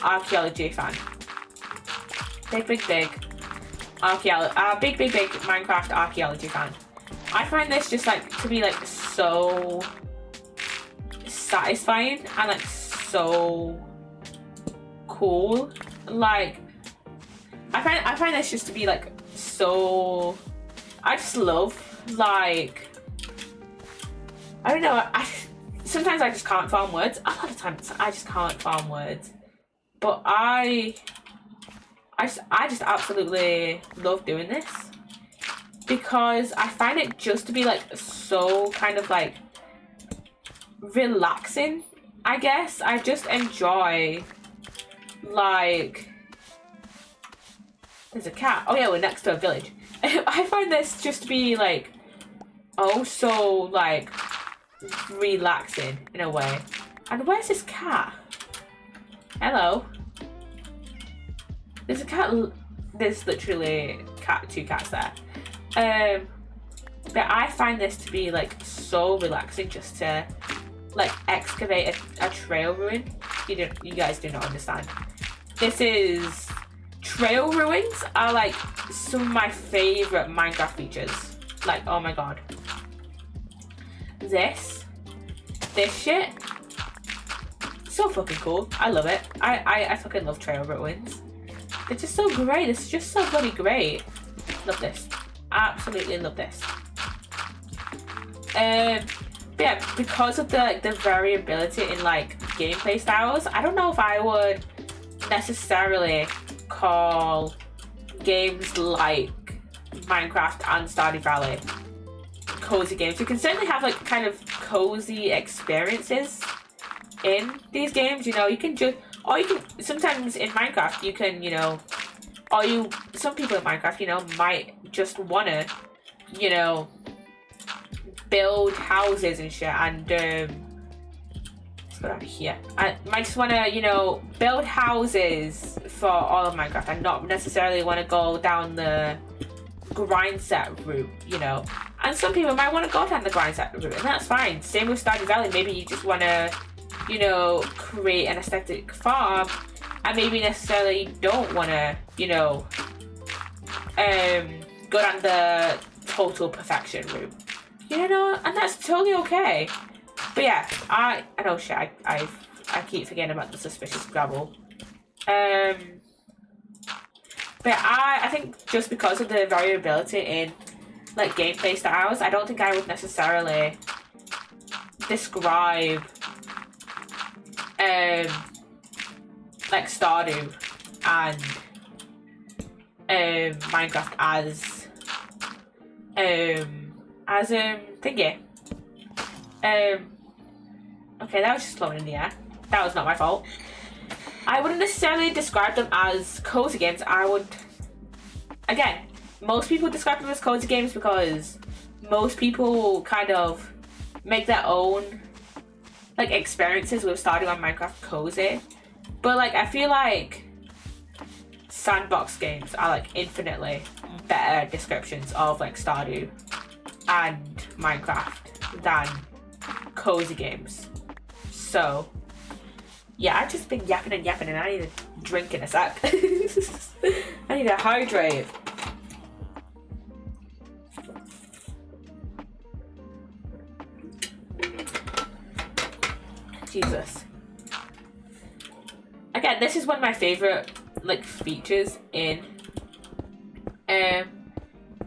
archaeology fan. Big Minecraft archaeology fan. I find this just like to be like so satisfying and like so cool. Like, I find this just to be like so. I just love, like, I don't know. Sometimes I just can't form words. A lot of times I just can't form words. But I just absolutely love doing this, because I find it just to be like so kind of like relaxing, I guess. I just enjoy, like, there's a cat. Oh yeah, we're next to a village. I find this just to be like, oh, so like relaxing in a way. And where's this cat? Hello. There's a cat. There's literally two cats there. But I find this to be like so relaxing, just to like excavate a trail ruin. You guys do not understand. Trail ruins are like some of my favorite Minecraft features. Like, oh my god. This shit, so fucking cool. I love it. I fucking love trail ruins. It's just so great. It's just so bloody great. Love this. Absolutely love this. But yeah, because of the variability in like gameplay styles, I don't know if I would necessarily call games like Minecraft and Stardew Valley cozy games. You can certainly have like kind of cozy experiences in these games. You know, you can just, or you can sometimes in Minecraft you can, you know, some people in Minecraft, you know, might just wanna, you know, build houses and shit, and let's go down here. I might just wanna, you know, build houses for all of Minecraft and not necessarily wanna go down the grind set route, you know. And some people might want to go down the grind set route, and that's fine. Same with Stardew Valley. Maybe you just want to, you know, create an aesthetic farm, and maybe necessarily don't want to, you know, go down the total perfection route, you know, and that's totally okay. But yeah, I know shit. I keep forgetting about the suspicious gravel. But I think just because of the variability in like gameplay styles, I don't think I would necessarily describe like Stardew and Minecraft as thingy. Okay, that was just floating in the air. That was not my fault. I wouldn't necessarily describe them as cozy games. I would, again, most people describe them as cozy games because most people kind of make their own like experiences with Stardew and Minecraft cozy. But like, I feel like sandbox games are like infinitely better descriptions of like Stardew and Minecraft than cozy games. So yeah, I've just been yapping and I need a drink in a sec. I need to hydrate. Jesus. Again, this is one of my favorite like features in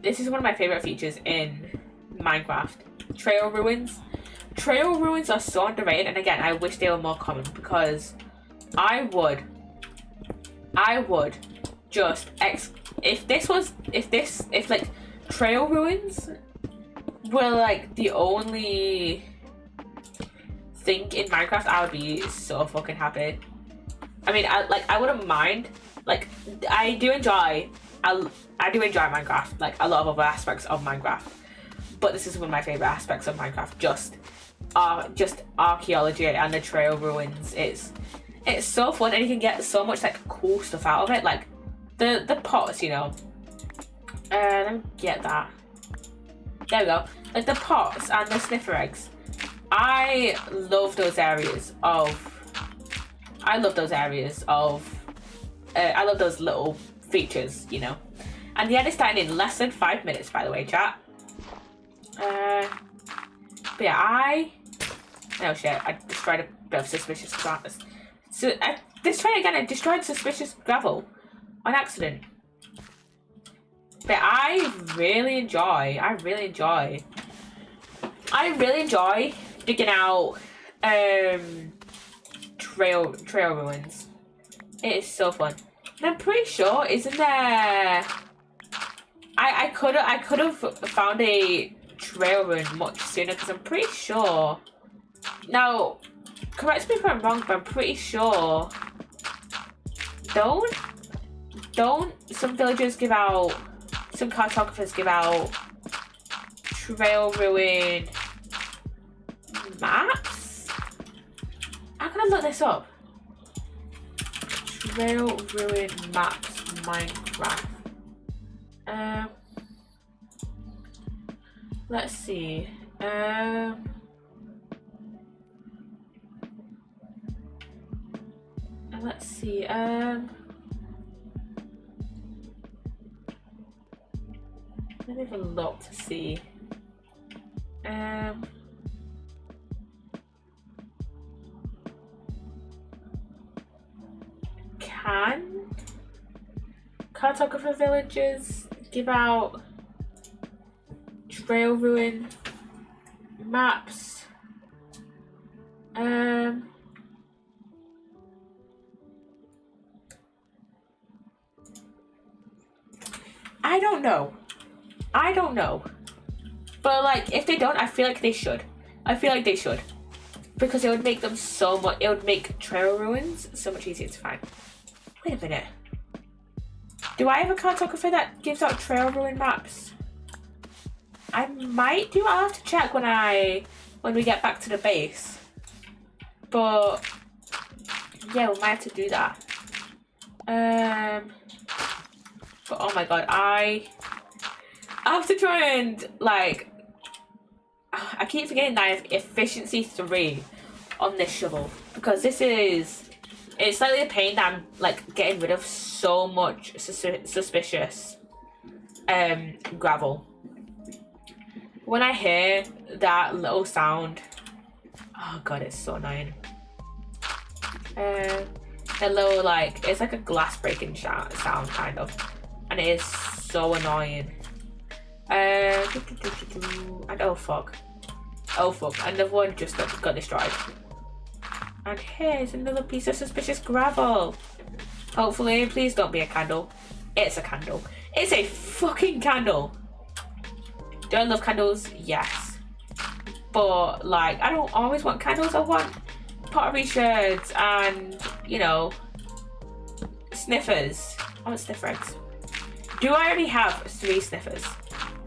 this is one of my favorite features in Minecraft. Trail ruins. Trail ruins are so underrated, and again, I wish they were more common, because I would just if like trail ruins were like the only thing in Minecraft, I would be so fucking happy. I mean, I wouldn't mind. Like, I do enjoy Minecraft, like a lot of other aspects of Minecraft, but this is one of my favorite aspects of Minecraft. Just archaeology and the trail ruins. It's so fun, and you can get so much like cool stuff out of it, like the pots, you know. Let me get that. There we go. Like the pots and the sniffer eggs. I love those areas of. I love those little features, you know. And the end is starting in less than 5 minutes, by the way, chat. But yeah, oh shit, I destroyed a bit of suspicious gravel. So I destroyed suspicious gravel on accident. But I really enjoy digging out trail ruins. It is so fun. And I'm pretty sure, isn't there? I could have found a trail ruin much sooner, because I'm pretty sure. Now, correct me if I'm wrong, but I'm pretty sure. Don't some villagers give out? Some cartographers give out trail ruin maps? I'm gonna look this up. Trail ruin maps Minecraft. Let's see. Let's see. Let me have a look to see. Can cartographer villages give out trail ruin maps? I don't know. But like, if they don't, I feel like they should. Because it would make them so much. It would make trail ruins so much easier to find. Wait a minute. Do I have a cartographer that gives out trail ruin maps? I might do. I'll have to check when we get back to the base. But yeah, we might have to do that. But oh my god, I have to try and like. I keep forgetting that I have efficiency 3 on this shovel, because it's slightly a pain that I'm like getting rid of so much suspicious gravel. When I hear that little sound, oh god, it's so annoying. A little like, it's like a glass breaking sound kind of, and it is so annoying. And oh fuck, another one just got destroyed. And here's another piece of suspicious gravel. Hopefully, please don't be a candle. It's a candle. It's a fucking candle. Do I love candles? Yes. But like, I don't always want candles. I want pottery sherds and, you know, sniffers. I want sniffer eggs. Do I already have 3 sniffers?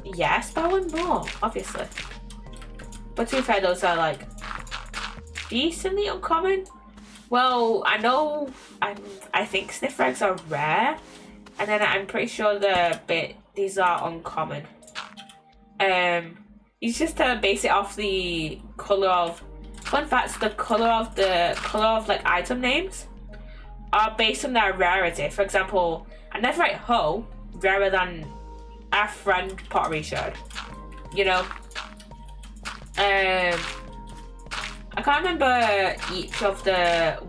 Yes, but I want more, obviously. But to be fair, those are like decently uncommon. Well, I know, I think sniffer eggs are rare, and then I'm pretty sure these are uncommon. It's just to base it off the color of. Fun fact: the color of like item names are based on their rarity. For example, a netherite hoe rarer than a friend pottery shard. You know. I can't remember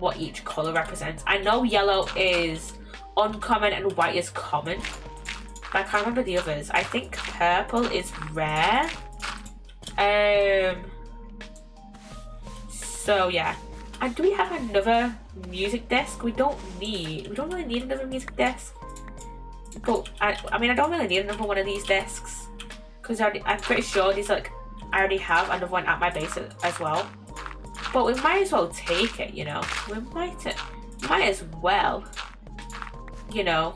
what each color represents. I know yellow is uncommon and white is common, but I can't remember the others. I think purple is rare. So yeah. And do we have another music desk? We don't really need another music desk. But I mean, I don't really need another one of these desks, because I'm pretty sure these, like, I already have another one at my base as well. But we might as well take it, you know. We might as well, you know.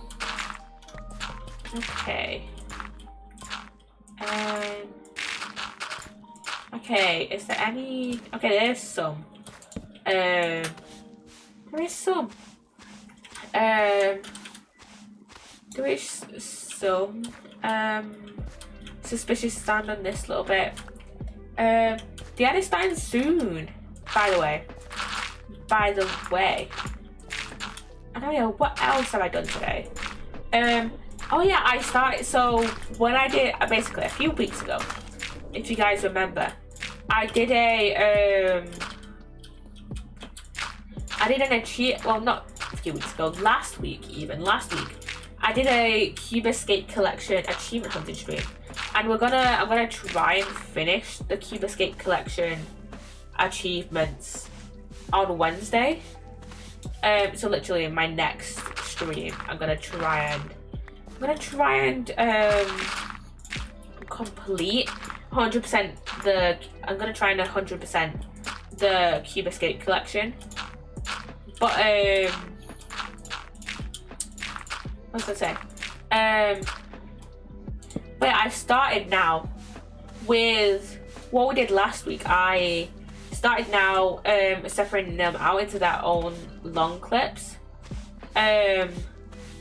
Okay. Okay, is there any? Okay, there's some. There is some. There is some suspicious stand on this little bit. The edit starting soon, by the way. I don't know, what else have I done today? Oh yeah, I started, so when I did, basically a few weeks ago, if you guys remember, I did an achievement, well, not a few weeks ago, last week, I did a Cube Escape Collection achievement hunting stream, and I'm gonna try and finish the Cube Escape Collection achievements on Wednesday. So literally in my next stream, I'm gonna try and complete 100% the Cube Escape Collection. But what was I say? But yeah, I've started now with what we did last week. I started now separating them out into their own long clips.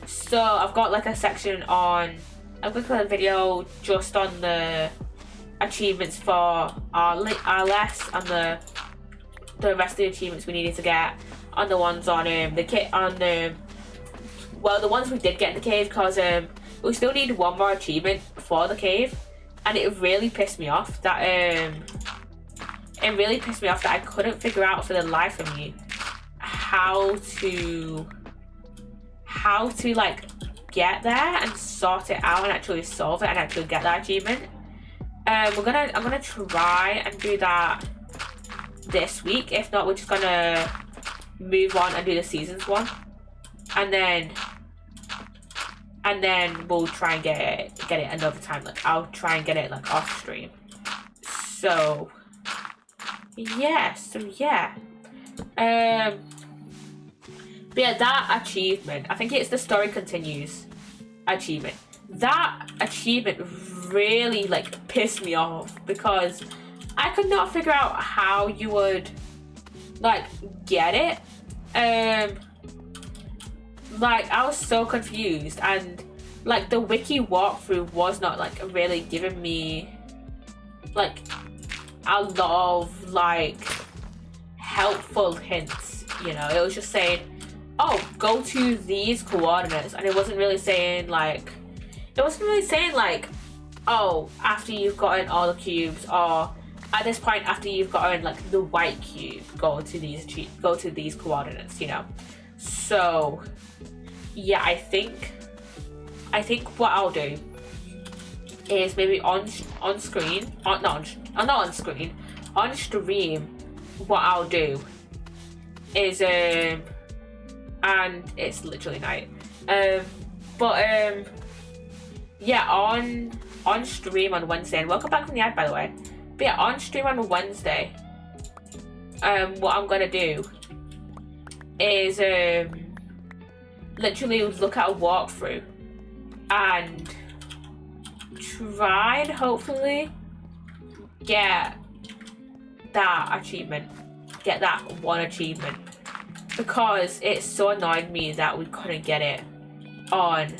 So I've got like a section on, I've got a video just on the achievements for our LS and the rest of the achievements we needed to get, on the ones on the kit, on the ones we did get in the cave, because we still need one more achievement for the cave, and it really pissed me off that I couldn't figure out for the life of me how to like get there and sort it out and actually solve it and actually get that achievement. I'm gonna try and do that this week. If not, we're just gonna move on and do the seasons one, and then we'll try and get it another time. Like, I'll try and get it like off stream. So yeah, but yeah, that achievement, I think it's the story continues achievement. That achievement really like pissed me off, because I could not figure out how you would like get it. Like, I was so confused, and like the wiki walkthrough was not like really giving me like a lot of like helpful hints, you know. It was just saying, oh, go to these coordinates, and it wasn't really saying like, oh, after you've gotten all the cubes, or at this point after you've gotten like the white cube, go to these coordinates, you know. So yeah, I think what I'll do is maybe on stream, what I'll do is and it's literally night, yeah, on stream on Wednesday, and welcome back from the ad, by the way. But yeah, on stream on Wednesday, what I'm gonna do is literally look at a walkthrough and try and hopefully get that one achievement, because it so annoyed me that we couldn't get it on.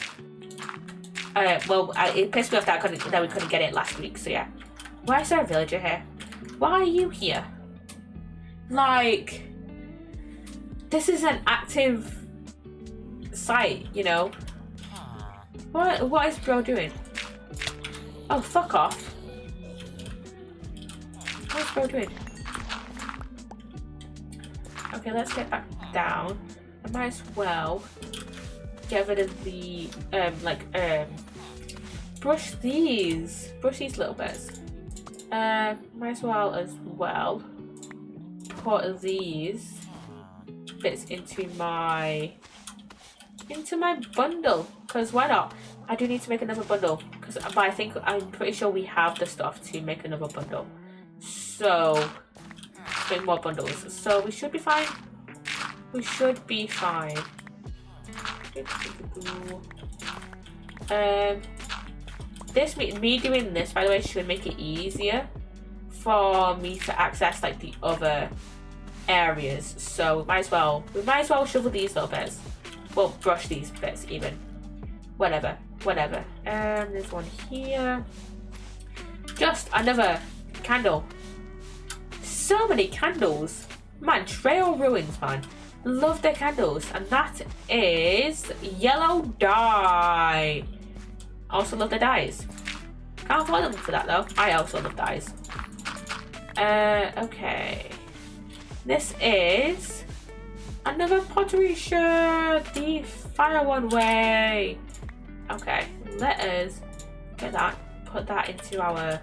It pissed me off that we couldn't get it last week. So yeah, why is there a villager here? Why are you here? Like, this is an active site, you know. What is bro doing? Oh, fuck off. What is bro doing? Okay, let's get back down. I might as well get rid of the brush these little bits. Might as well put these bits into my bundle, because why not? I do need to make another bundle, but I'm pretty sure we have the stuff to make another bundle. So make more bundles. So we should be fine. We should be fine. Me doing this, by the way, should make it easier for me to access like the other areas. So we might as well shovel these little bits. Well, brush these bits even. Whatever. There's one here. Just another candle. So many candles. Man, Trail Ruins, man. Love their candles. And that is yellow dye. Also love the dyes. Can't afford them for that though. I also love dyes. Okay. This is another pottery shirt. The fire one way. Okay, let us get that. Put that into our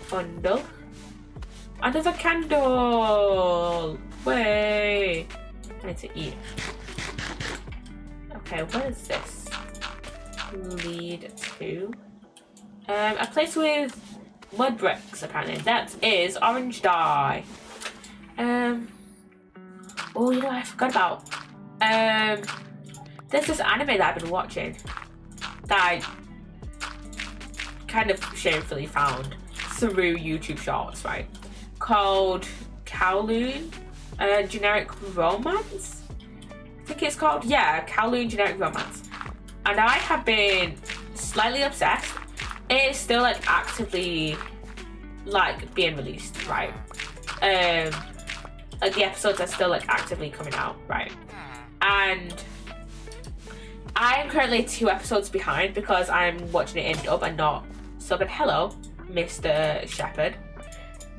bundle. Another candle. Way. I need to eat. Okay, what is this? Lead to a place with mud bricks, apparently. That is orange dye. Oh, you know what I forgot about? There's this anime that I've been watching that I kind of shamefully found through YouTube Shorts, right? Called Kowloon Generic Romance? I think it's called, yeah, Kowloon Generic Romance. And I have been slightly obsessed. It's still like actively like being released, right? Like the episodes are still like actively coming out, right? And I am currently 2 episodes behind because I'm watching it in dub and not subbed. Hello, Mr. Shepherd.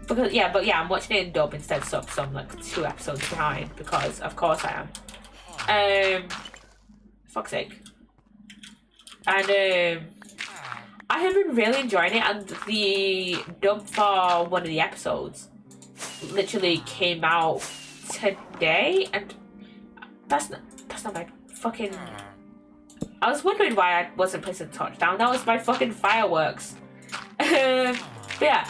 But yeah, I'm watching it in dub instead of sub, so I'm like 2 episodes behind because of course I am. Fuck's sake. And I have been really enjoying it, and the dub for one of the episodes literally came out today, and that's not my fucking. I was wondering why I wasn't placing touchdown. That was my fucking fireworks. But yeah,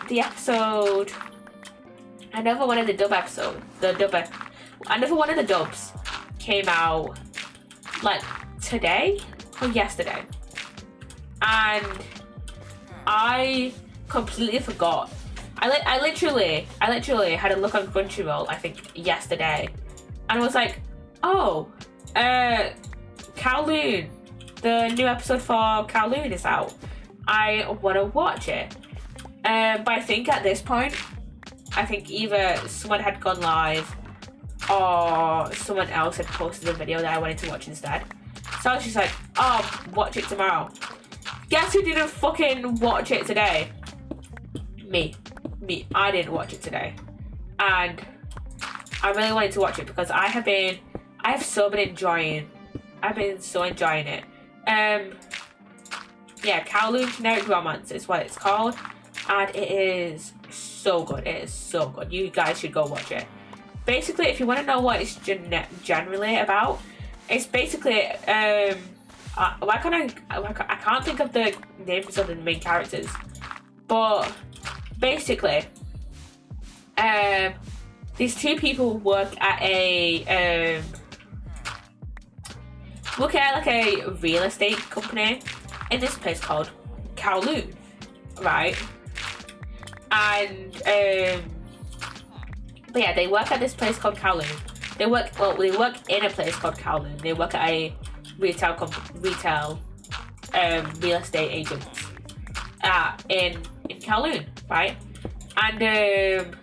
the episode. Another one of the dub episode. Another one of the dubs came out like today or yesterday, and I completely forgot. I literally had a look on Crunchyroll, I think yesterday, and was like, oh, Kowloon, the new episode for Kowloon is out. I want to watch it. But I think at this point, either someone had gone live or someone else had posted a video that I wanted to watch instead. So I was just like, oh, watch it tomorrow. Guess who didn't fucking watch it today? Me. I didn't watch it today. And I really wanted to watch it because I've been so enjoying it. Yeah, Kowloon Generic Romance is what it's called. And it is so good. It is so good. You guys should go watch it. Basically, if you want to know what it's generally about, it's basically I can't think of the names of the main characters, but basically, these 2 people work at a real estate company in this place called Kowloon, right? And but yeah, they work at this place called Kowloon. They work in a place called Kowloon. They work at a retail real estate agent in Kowloon, right? And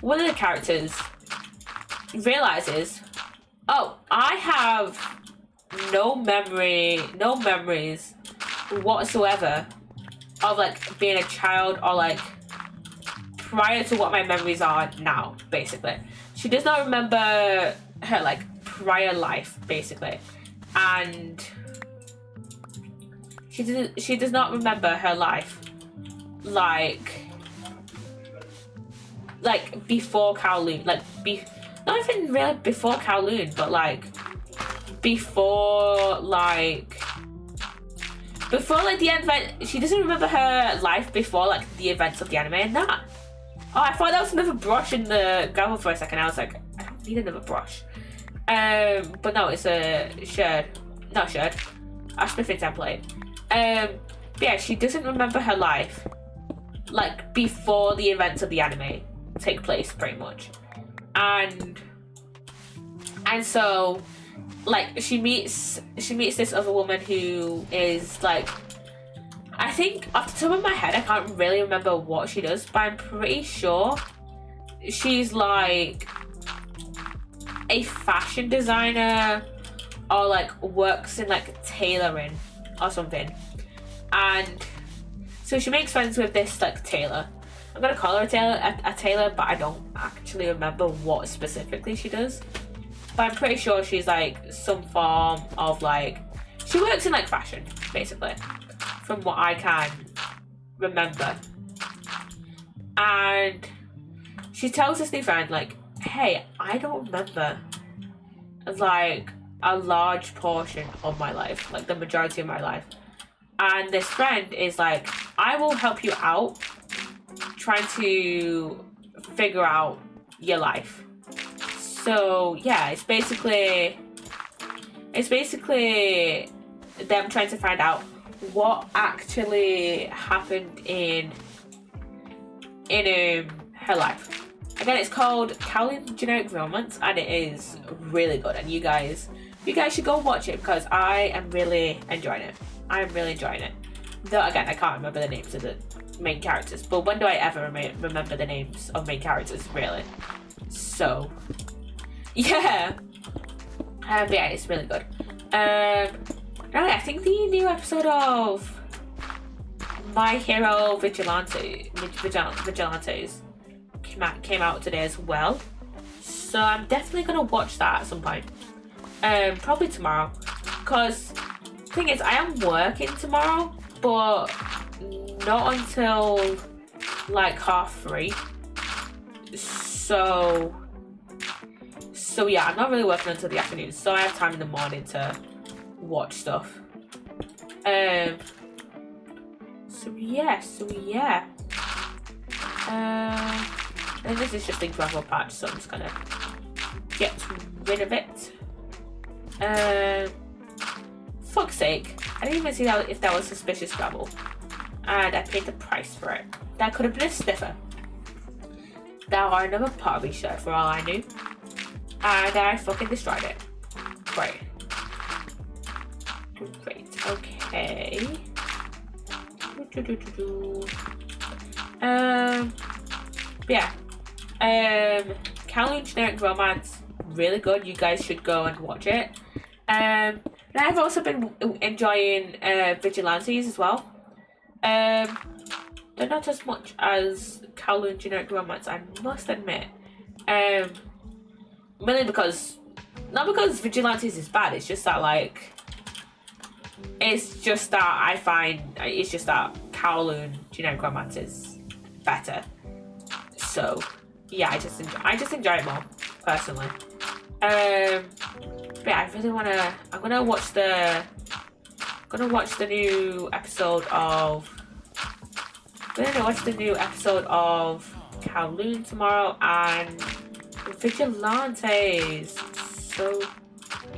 one of the characters realizes, oh, I have no memories whatsoever of like being a child or like prior to what my memories are now, basically. She does not remember her like prior life, basically, and she does not remember her life like before Kowloon, like not even really before Kowloon, but like before the event. She doesn't remember her life before like the events of the anime and that. Oh, I thought that was another brush in the gravel for a second. I was like, I don't need another brush. But no, it's a a smithing template. But yeah, she doesn't remember her life like before the events of the anime take place, pretty much. And so like she meets this other woman who is like, I think off the top of my head I can't really remember what she does, but I'm pretty sure she's like a fashion designer or like works in like tailoring or something. And so she makes friends with this like tailor. I'm gonna call her a tailor, but I don't actually remember what specifically she does. But I'm pretty sure she's like some form of like, she works in like fashion, basically, from what I can remember. And she tells this new friend like, hey, I don't remember like a large portion of my life, like the majority of my life. And this friend is like, I will help you out trying to figure out your life. So yeah, it's basically them trying to find out what actually happened in her life. Again, it's called Kowloon Generic Romance, and it is really good. And you guys should go watch it because I am really enjoying it. Though again, I can't remember the names of the main characters. But when do I ever remember the names of main characters, really? So yeah. But yeah, it's really good. Right, I think the new episode of My Hero Vigilantes came out today as well. So I'm definitely gonna watch that at some point. Probably tomorrow. Because the thing is, I am working tomorrow, but not until like 3:30. So yeah, I'm not really working until the afternoon, so I have time in the morning to watch stuff. So yeah. And this is just a gravel patch, so I'm just gonna get rid of it. Fuck's sake, I didn't even see that if that was suspicious gravel, and I paid the price for it. That could have been a sniffer. That or another pottery shirt for all I knew. And I fucking destroyed it. Great. Okay. Yeah. Kowloon Generic Romance, really good. You guys should go and watch it. And I've also been enjoying Vigilantes as well. They're not as much as Kowloon Generic Romance, I must admit. Mainly because, not because Vigilantes is bad, it's just that like, it's just that I find, it's just that Kowloon Generic Romance is better. So yeah, I just enjoy it more, personally. But yeah, I really wanna, I'm gonna watch the new episode of, Kowloon tomorrow, and Vigilantes. So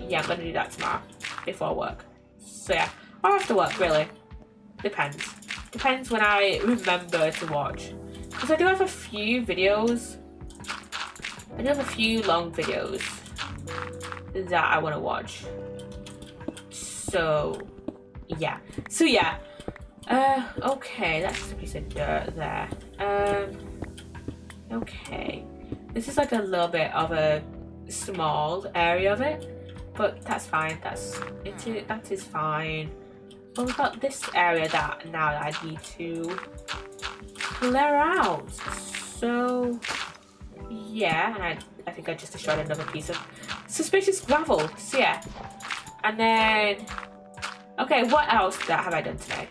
yeah, I'm gonna do that tomorrow before work. So yeah, or after work, really. Depends when I remember to watch. Because I do have a few videos. I do have a few long videos that I want to watch. So yeah. Okay, that's just a piece of dirt there. Okay. This is like a little bit of a small area of it, but that's fine. That is fine. But we've got this area that I need to clear out. So yeah, and I think I just destroyed another piece of suspicious gravel. So yeah, and then okay, what else have I done today?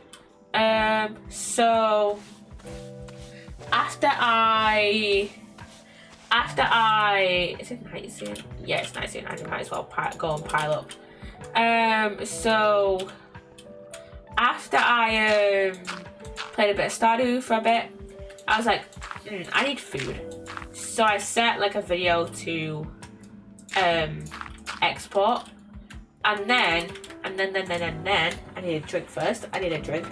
So after I is it night soon? Yeah, it's night soon. I might as well go and pile up. So after I played a bit of Stardew for a bit, I was like, I need food. So I set like a video to export, and then I need a drink first. I need a drink.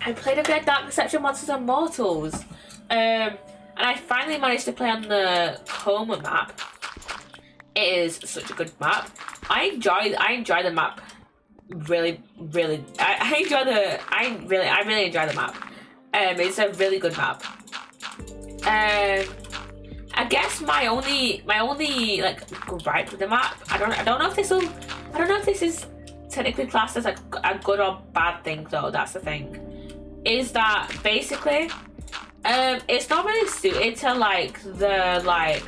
I played a bit of Dark Deception Monsters and Mortals. And I finally managed to play on the Coma map. It is such a good map. I enjoy the map. Really, I really enjoy the map. It's a really good map. I guess my only like gripe with the map. I don't know if this is technically classed as like a good or bad thing though. That's the thing. Is that basically it's not really suited to like the like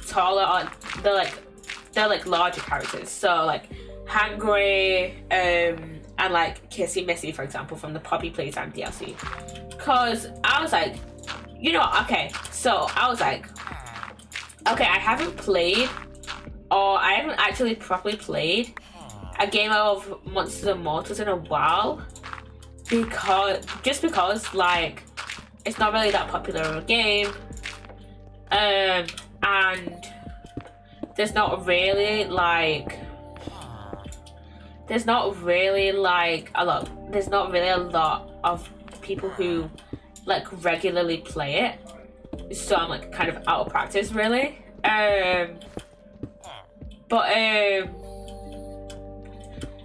taller or the larger characters. So like Hangry and like Kissy Missy, for example, from the Poppy Playtime DLC. Cause I was like, you know, okay, so I was like, okay, I haven't actually properly played a game of Monsters and Mortals in a while, because like it's not really that popular of a game, and there's not really like a lot of people who like regularly play it, so I'm like kind of out of practice really.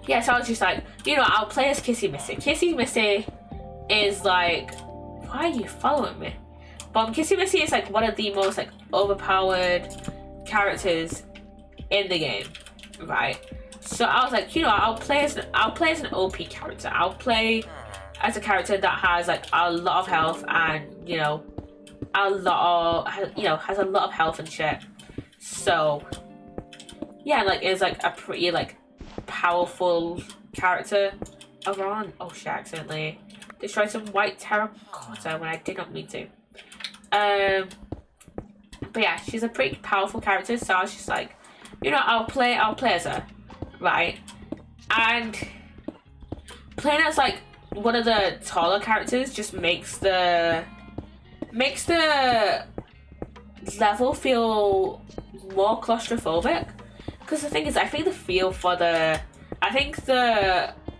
Yeah, so I was just like, you know, I'll play as Kissy Missy. Kissy Missy is like, why are you following me? Kissy Missy is like one of the most like overpowered characters in the game, right? So I was like, you know, I'll play as an OP character. I'll play as a character that has like a lot of health and, you know, has a lot of health and shit. So yeah, like it's like a pretty like powerful character around. Oh shit, I accidentally destroyed some white terracotta when I did not mean to. But yeah, she's a pretty powerful character, so I was just like, you know, I'll play as her, right? And playing as like one of the taller characters just makes the level feel more claustrophobic. Because the thing is, I think the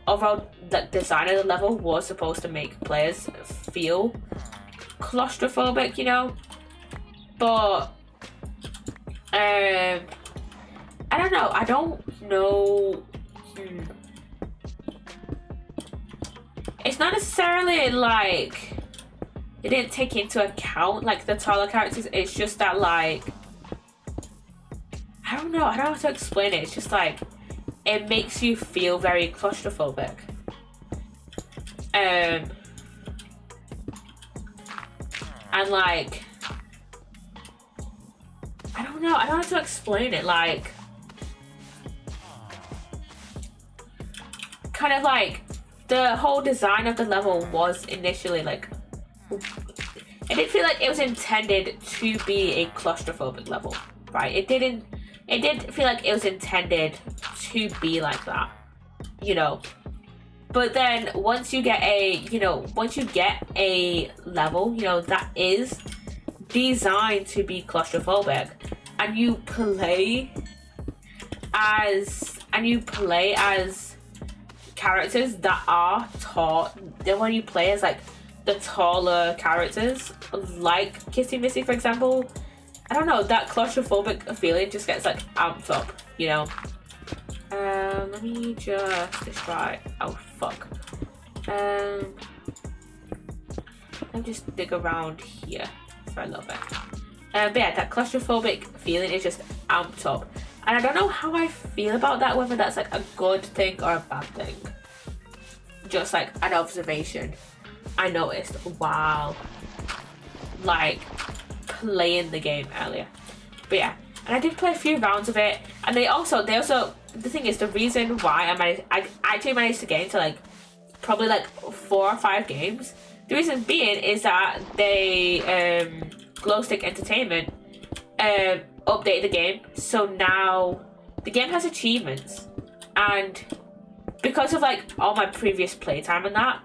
overall design of the level was supposed to make players feel claustrophobic, you know. But I don't know. It's not necessarily like they didn't take into account like the taller characters. It's just that like I don't know how to explain it. It's just like it makes you feel very claustrophobic. And like I don't know how to explain it. Like kind of like the whole design of the level was initially like it didn't feel like it was intended to be a claustrophobic level, right? It did feel like it was intended to be like that, you know. But then once you get a level, you know, that is designed to be claustrophobic, and you play as characters that are tall, then when you play as like the taller characters like Kissy Missy, for example, I don't know, that claustrophobic feeling just gets like amped up, you know. Let me just destroy. Oh fuck. Let me just dig around here for a little bit. But yeah, that claustrophobic feeling is just amped up, and I don't know how I feel about that. Whether that's like a good thing or a bad thing. just like an observation I noticed while like playing the game earlier. But yeah, and I did play a few rounds of it, and they also the thing is, the reason why I actually managed to get into like probably like 4 or 5 games, the reason being is that they Glowstick Entertainment updated the game, so now the game has achievements, and because of like all my previous playtime and that,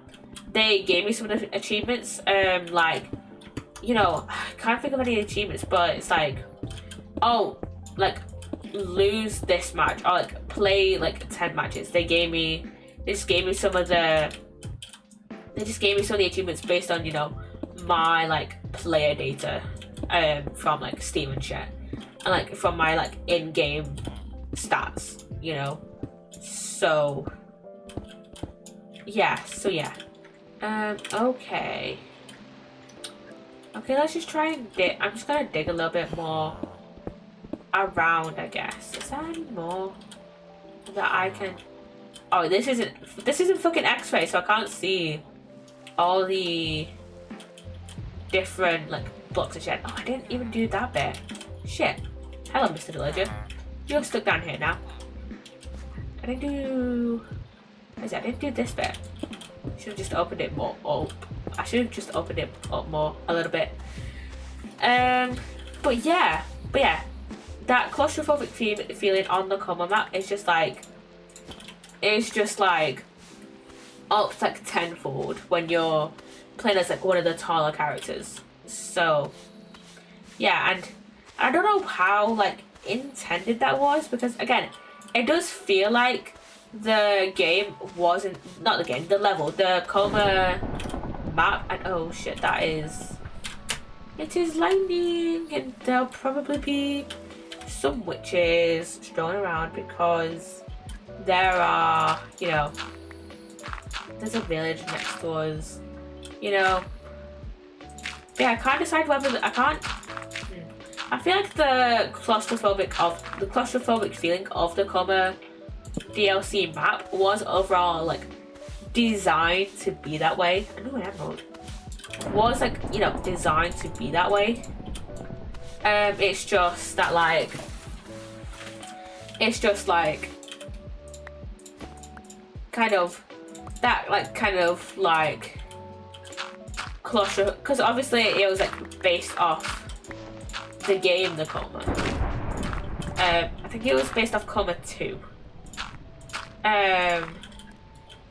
they gave me some of the achievements. Like, you know, I can't think of any achievements, but it's like, oh, like lose this match or like play like 10 matches. They just gave me some of the achievements based on, you know, my like player data from like Steam and shit, and like from my like in-game stats, you know. So yeah, okay, let's just try and dig. I'm just gonna dig a little bit more around, I guess. Is there any more that I can... Oh, this isn't fucking X-ray, so I can't see all the different like blocks of shit. Oh, I didn't even do that bit. Shit. Hello, Mr. Villager. You're stuck down here now. I didn't do... What is it? I didn't do this bit. Should have just opened it more up. I should have just opened it up more a little bit. But yeah, that claustrophobic feeling on the Coma map is just like, up like tenfold when you're playing as like one of the taller characters. So yeah, and I don't know how like intended that was, because again, it does feel like the game wasn't, not the game, the level, the Coma map, and oh shit, it is lightning, and there'll probably be some witches strolling around because there are, you know, there's a village next to us, you know. Yeah, I can't decide whether I feel like the claustrophobic feeling of the Coma DLC map was overall like designed to be that way. I know an emerald was like, you know, designed to be that way. It's just that like kind of claustro, because obviously it was like based off the game The Coma. I think it was based off Coma 2.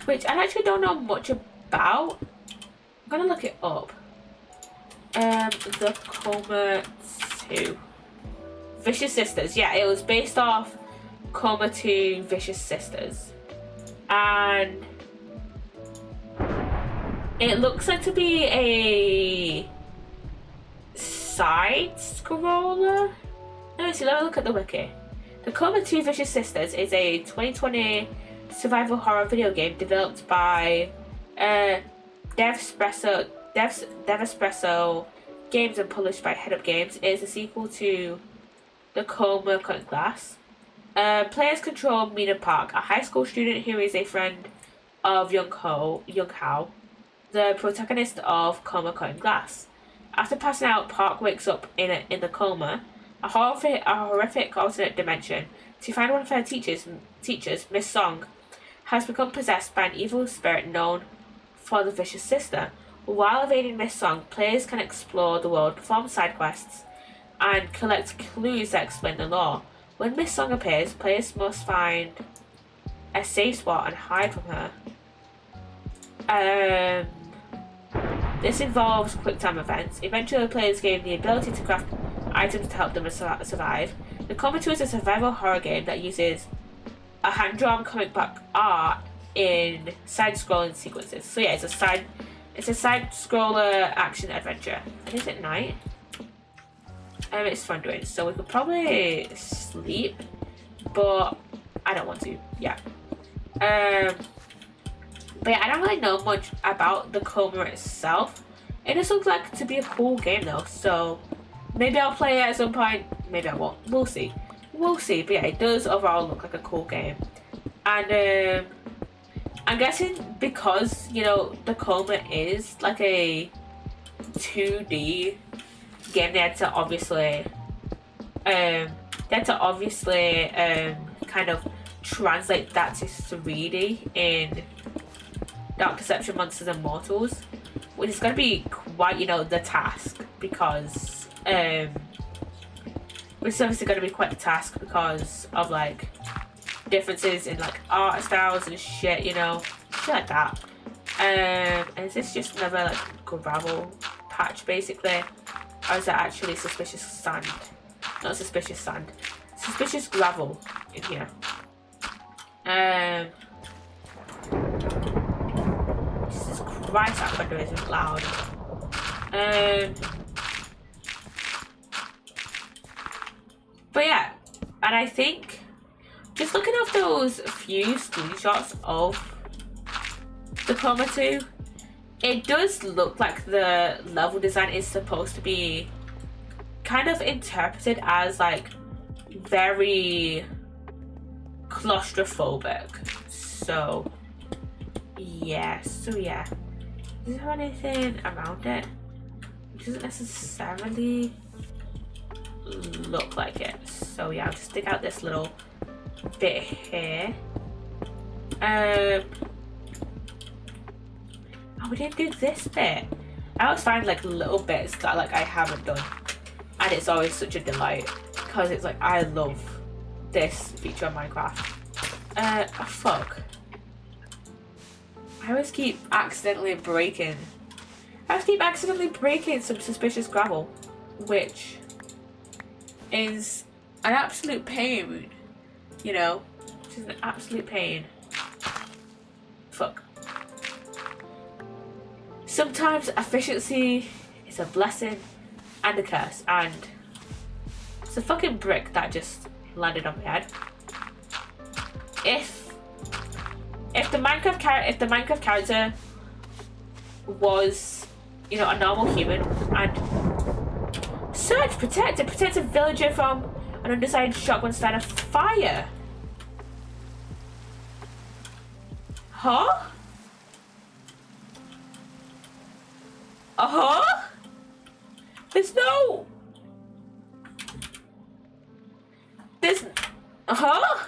Which I actually don't know much about. I'm gonna look it up. The Coma 2. Vicious Sisters. Yeah, it was based off Coma 2 Vicious Sisters. And it looks like to be a side scroller. Let me look at the wiki. The Coma 2 Vicious Sisters is a 2020 survival horror video game developed by Devespresso Games and published by Head Up Games. It is a sequel to The Coma Cutting Glass. Players control Mina Park, a high school student who is a friend of Young Hao, the protagonist of Coma Cutting Glass. After passing out, Park wakes up in the coma, a horrific alternate dimension, to find one of her teachers, Miss Song, has become possessed by an evil spirit known for the Vicious Sister. While evading Miss Song, players can explore the world, perform side quests, and collect clues that explain the lore. When Miss Song appears, players must find a safe spot and hide from her. This involves quick-time events. Eventually, players gain the ability to craft items to help them survive. The Coma 2 is a survival horror game that uses a hand-drawn comic book art in side-scrolling sequences. So yeah, it's a side-scroller action adventure. And is it night? It's fun doing. So we could probably sleep, but I don't want to. Yeah. But yeah, I don't really know much about the Coma itself. It just looks like to be a cool game though, so maybe I'll play it at some point, maybe I won't. We'll see. But yeah, it does overall look like a cool game. And I'm guessing because, you know, the coma is like a 2D game, they had to obviously kind of translate that to 3D in Dark Deception Monsters and Mortals, which is going to be quite, you know, the task, because which is obviously going to be quite the task because of like differences in like art styles and shit, you know, shit like that. And is this just another like gravel patch basically, or is that actually suspicious sand? Not suspicious sand, suspicious gravel in here. Jesus Christ, that thunder isn't loud. But yeah, and I think just looking at those few screenshots of the Coma 2, it does look like the level design is supposed to be kind of interpreted as like very claustrophobic. So yeah, does it have anything around it? It doesn't necessarily look like it. So yeah, I'll just dig out this little bit here. Oh, we didn't do this bit. I always find like little bits that like I haven't done, and it's always such a delight because it's like I love this feature of Minecraft. Oh fuck. I always keep accidentally breaking some suspicious gravel, which is an absolute pain, you know, which is an absolute pain. Fuck. Sometimes efficiency is a blessing and a curse, and it's a fucking brick that just landed on my head. If the Minecraft character was, you know, a normal human and search, protect a villager from an undecided shotgun stand of fire. Huh? Uh-huh? There's uh-huh?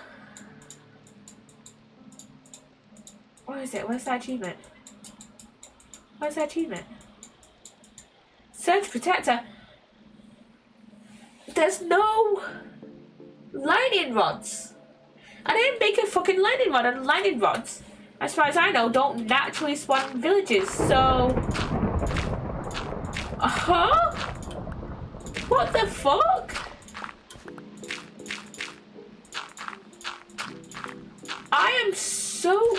What is it? Where's that achievement? Where's that achievement? Search protector. There's no lightning rods. I didn't make a fucking lightning rod, and lightning rods, as far as I know, don't naturally spawn in villages, so... Uh-huh? What the fuck? I am so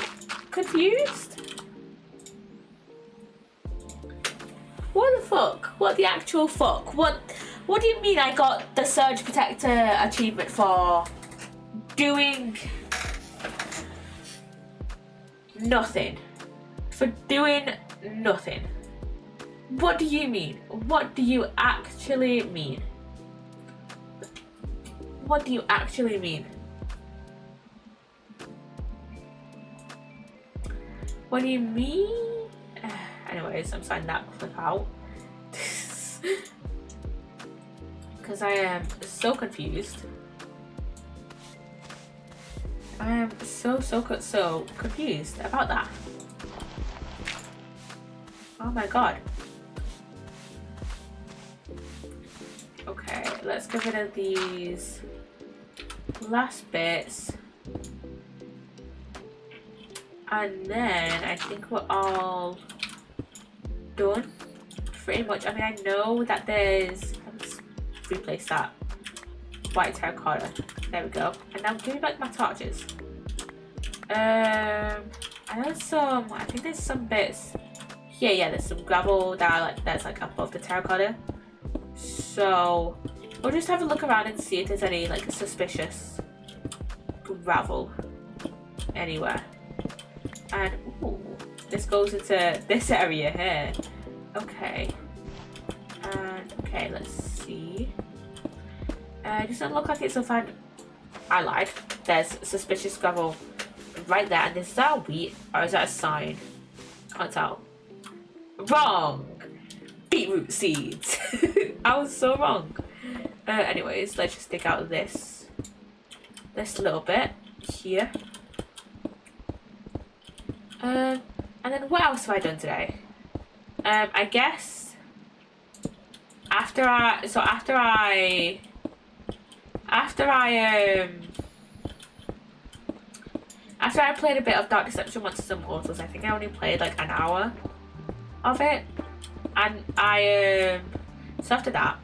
confused. What the fuck? What the actual fuck? What do you mean I got the Surge Protector achievement for doing nothing? For doing nothing. What do you mean? What do you actually mean? What do you actually mean? What do you mean? Anyways, I'm signing that clip out. Because I am so confused. I am so confused about that. Oh my god. Okay, let's get rid of these last bits. And then I think we're all done, pretty much. I mean, I know that there's... Let's replace that white terracotta. There we go. And now give me back my torches. I know I think there's some bits. Yeah, there's some gravel that that's like above the terracotta. So we'll just have a look around and see if there's any like suspicious gravel anywhere. And ooh, this goes into this area here. Okay. And okay, let's see. It doesn't look like it's a find. I lied. There's suspicious gravel right there. And is that a wheat or is that a sign? Can't tell. Wrong. Beetroot seeds. I was so wrong. Anyways, let's just take out this little bit here. And then what else have I done today? I guess after I played a bit of Dark Deception Monsters and Portals, I think I only played like an hour of it, and so after that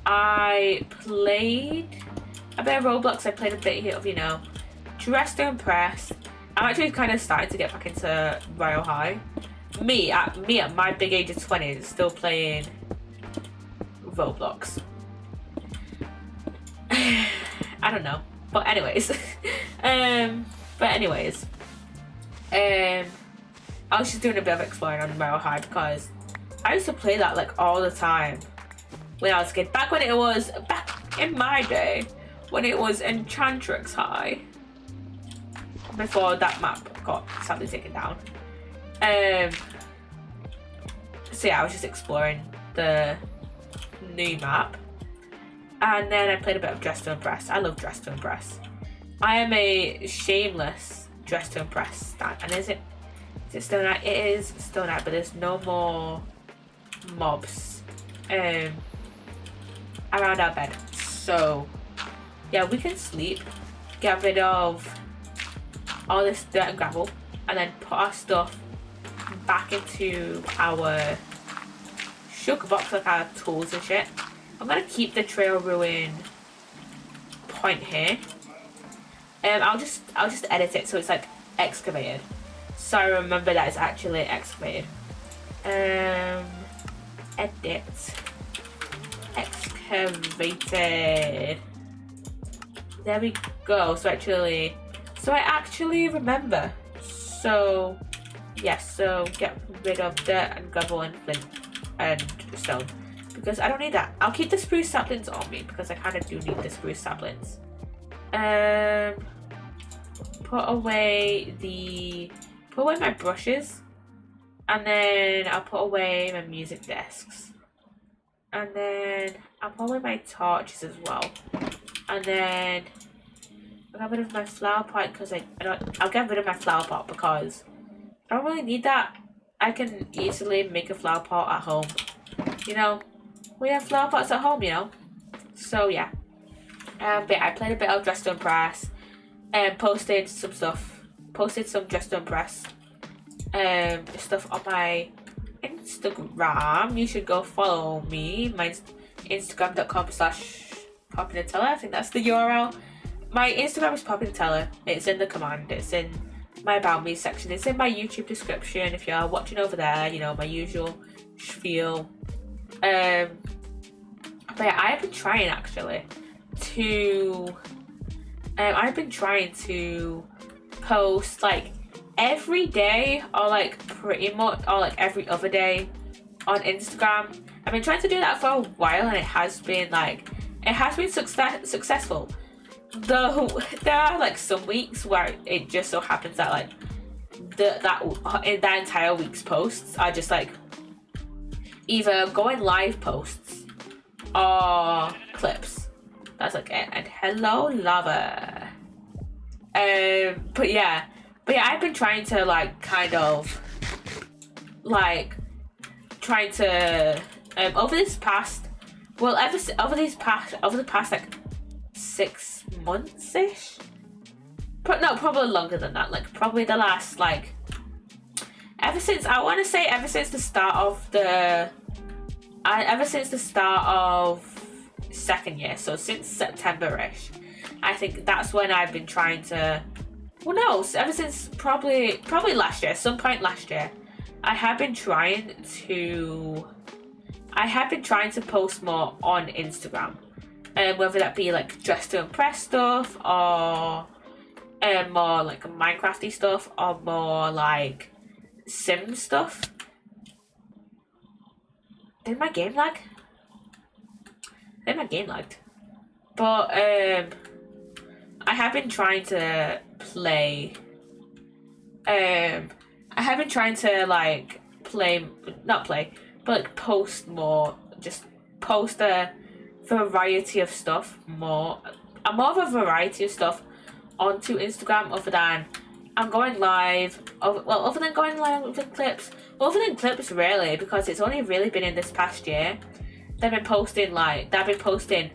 I played a bit of Roblox. I played a bit here of, you know, Dress to Impress. I'm actually kind of starting to get back into Royal High. Me at my big age of 20 still playing Roblox. I don't know, but anyways, I was just doing a bit of exploring on Royal High because I used to play that like all the time when I was a kid. Back in my day, when it was Enchantrix High, before that map got sadly taken down. So yeah, I was just exploring the new map, and then I played a bit of Dress to Impress. I love Dress to Impress. I am a shameless Dress to Impress stan. And is it still night? It is still night, but there's no more mobs around our bed. So yeah, we can sleep, get rid of all this dirt and gravel, and then put our stuff back into our sugar box, like our tools and shit. I'm gonna keep the trail ruin point here. I'll just edit it so it's like excavated, so I remember that it's actually excavated. Edit excavated. There we go. So I actually remember. So yes, so get rid of dirt and gravel and flint and stone, because I don't need that. I'll keep the spruce saplings on me because I kind of do need the spruce saplings. Put away my brushes, and then I'll put away my music desks, and then I'll put away my torches as well, and then I'll get rid of my flower pot because I'll get rid of my flower pot because I don't really need that. I can easily make a flower pot at home. You know, we have flower pots at home, you know. So yeah. But yeah, I played a bit of Dress to Impress and posted some Dress to Impress stuff on my Instagram. You should go follow me. My Instagram.com/PoppyNutella. I think that's the URL. My Instagram is PoppyNutella. It's in the command. It's in my About Me section. It's in my YouTube description if you're watching over there. You know, my usual spiel. But yeah, I've been trying actually to post like every day, or like pretty much, or like every other day on Instagram. I've been trying to do that for a while, and it has been successful. Though there are like some weeks where it just so happens that like that entire week's posts are just like either going live posts or clips. That's like it. And hello lava. But yeah, I've been trying to like kind of like trying to over the past like 6 months-ish. No, probably longer than that. Like probably the last like ever since the start of second year, so since September-ish, I think that's when I've been trying to, well no, ever since probably last year, some point last year, I have been trying to post more on Instagram, whether that be like Dress to Impress stuff, or more like Minecrafty stuff, or more like Sim stuff. Did my game lag? I think my game lagged. But I have been trying to play I have been trying to like not play, but like post more. Just post a variety of stuff more. More of a variety of stuff onto Instagram, other than I'm going live. Other than going live with clips, really, because it's only really been in this past year. They've been posting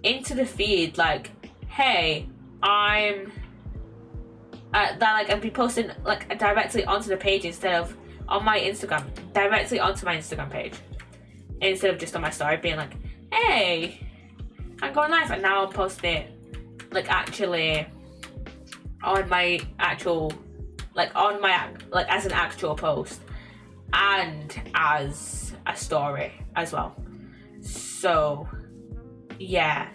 into the feed like, hey, I'm I'd be posting like directly onto the page instead of on my Instagram, directly onto my Instagram page, instead of just on my story being like, hey, I'm going live, and now I'm posting it like actually on my actual as an actual post and as a story as well. So yeah.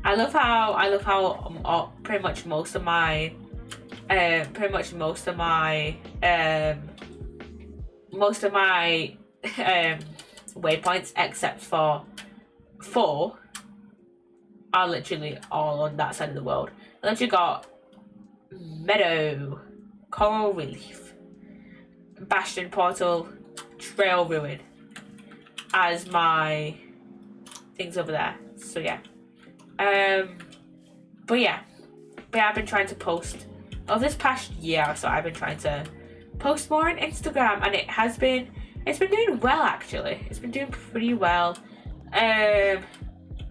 I love how pretty much most of my waypoints, except for 4, are literally all on that side of the world. I literally got Meadow, Coral Reef, Bastion, Portal, Trail, Ruin as my things over there. So yeah. But I've been trying to post over this past year or so. I've been trying to post more on Instagram, and it's been doing well actually. It's been doing pretty well.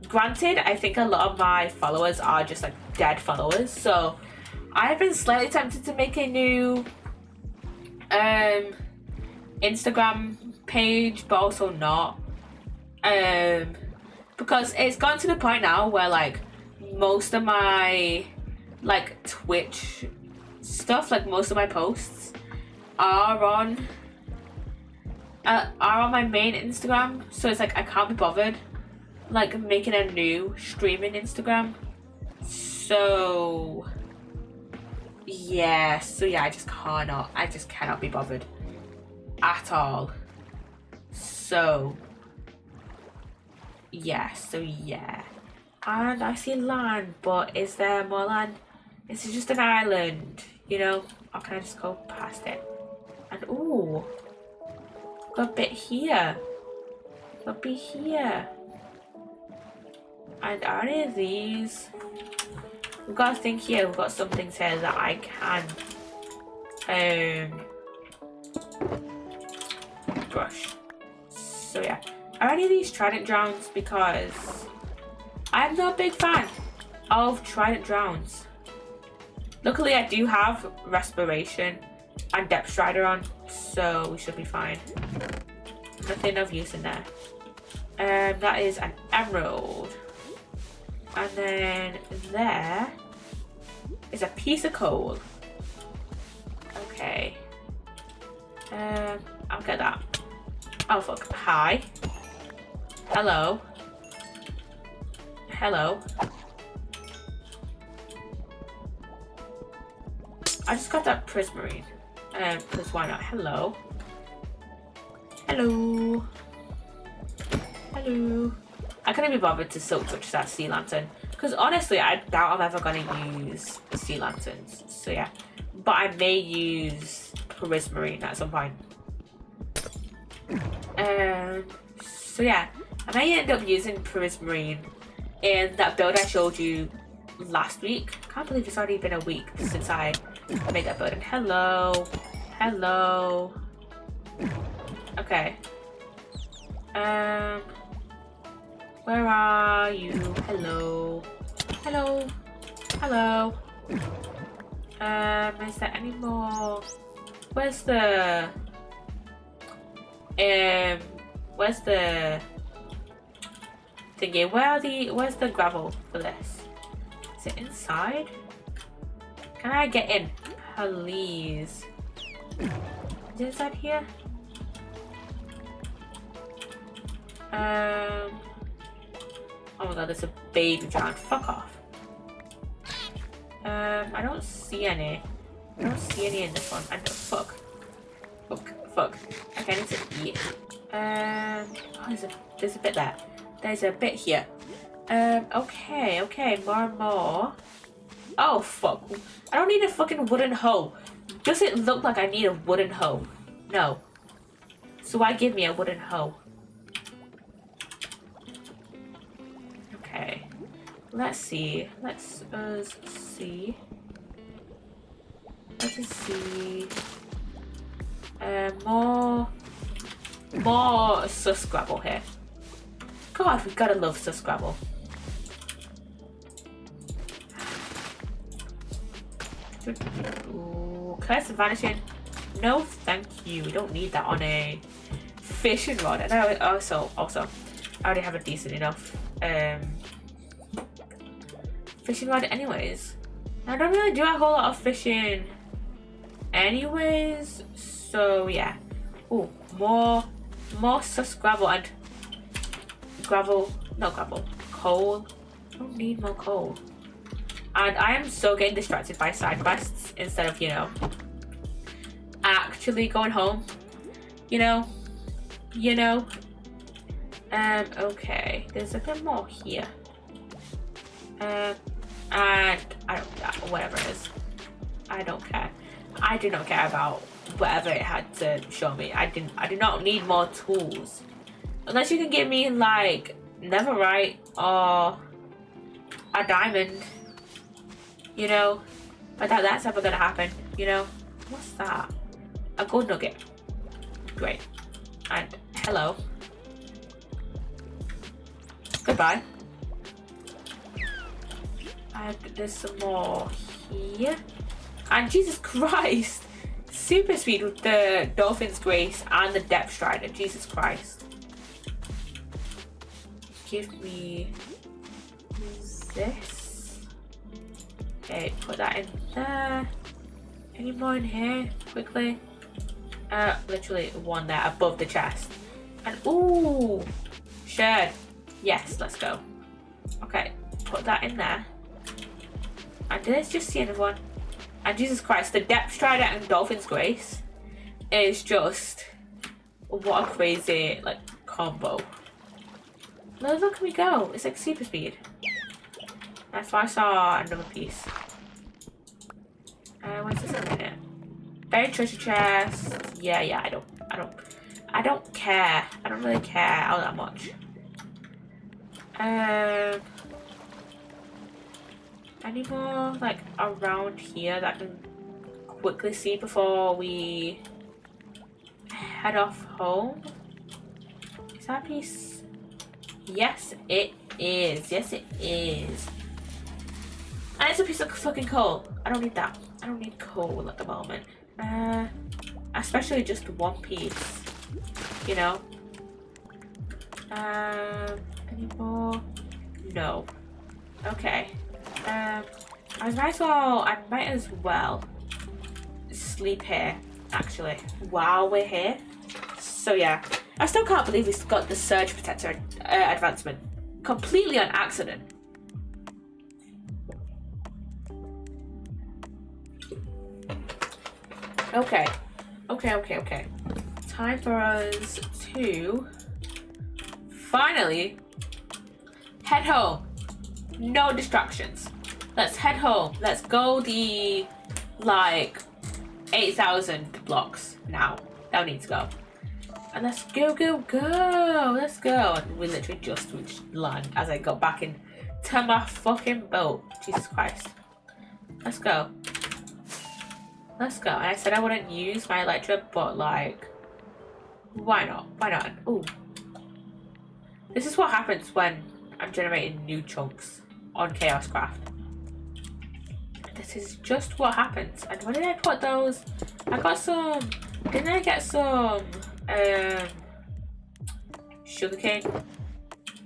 Granted, I think a lot of my followers are just like dead followers, so I've been slightly tempted to make a new Instagram page, but also not, because it's gone to the point now where like most of my like Twitch stuff, like most of my posts are on my main Instagram, so it's like I can't be bothered like making a new streaming Instagram. So yeah, I just cannot be bothered at all. So yeah. And I see land, but is there more land? Is it just an island, you know? Or can I just go past it? And ooh, got a bit here. Got a bit here. And are any of these? We've got a thing here. We've got some things here that I can brush. So yeah, are any of these trident drowns? Because I'm not a big fan of trident drowns. Luckily, I do have respiration and depth strider on, so we should be fine. Nothing of use in there. That is an emerald. And then there is a piece of coal. Okay. I'll get that. Oh fuck. Hi. Hello. I just got that prismarine. Because why not? Hello. I couldn't be bothered to silk touch that sea lantern, because honestly I doubt I'm ever gonna use sea lanterns. So yeah, but I may use prismarine at some point. So yeah, I may end up using prismarine in that build I showed you last week. I can't believe it's already been a week since I made that build. And hello. Okay. Where are you? Hello. Is there any more? Where's the thingy? Where's the gravel for this? Is it inside? Can I get in? Please. Is it inside here? Oh my god, there's a baby drowned. Fuck off. I don't see any. In this one. Fuck. Okay, I need to eat. Oh, there's a bit there. There's a bit here. Okay, more and more. Oh, fuck. I don't need a fucking wooden hoe. Does it look like I need a wooden hoe? No. So why give me a wooden hoe? Okay. Let's see. Let's see. Let's see. More sus gravel here. God, we gotta love sus gravel. Ooh, curse of vanishing. No, thank you. We don't need that on a fishing rod. And I also, I already have a decent enough fishing rod anyways. I don't really do a whole lot of fishing anyways, so yeah. Ooh, more sus gravel and coal. I don't need more coal. And I am so getting distracted by side quests instead of, you know, actually going home. You know. Okay, there's a bit more here. And I don't, whatever it is, I don't care. I do not care about whatever it had to show me. I do not need more tools. Unless you can give me like netherite or a diamond. You know, I doubt that's ever gonna happen, you know. What's that? A gold nugget. Great. And hello. Goodbye. And there's some more here. And Jesus Christ! Super speed with the Dolphin's Grace and the Depth Strider. Jesus Christ. Give me this. Okay, put that in there. Any more in here? Quickly. Literally one there above the chest. And ooh! Shared. Yes, let's go. Okay, put that in there. And did I just see another one? And Jesus Christ, the Depth Strider and Dolphin's Grace is just what a crazy like combo. Look, can we go? It's like super speed. I thought I saw another piece. What's this in a minute? Buried treasure chest. Yeah, I don't care. I don't really care all that much. Any more like around here that I can quickly see before we head off home? Is that a piece? Yes, it is. Yes, it is. And it's a piece of fucking coal. I don't need that. I don't need coal at the moment. Especially just one piece. You know? Any more? No. Okay. I might as well sleep here, actually, while we're here. So yeah. I still can't believe we've got the Surge Protector advancement. Completely on accident. Okay. Time for us to finally head home. No distractions. Let's head home. Let's go the like 8,000 blocks now. That needs to go. And let's go. Let's go. And we literally just reached land as I got back into my fucking boat. Jesus Christ. Let's go. And I said I wouldn't use my electric, but like, why not? Ooh. This is what happens when I'm generating new chunks on Chaos Craft. This is just what happens. And when did I put those? I got some. Didn't I get some sugarcane?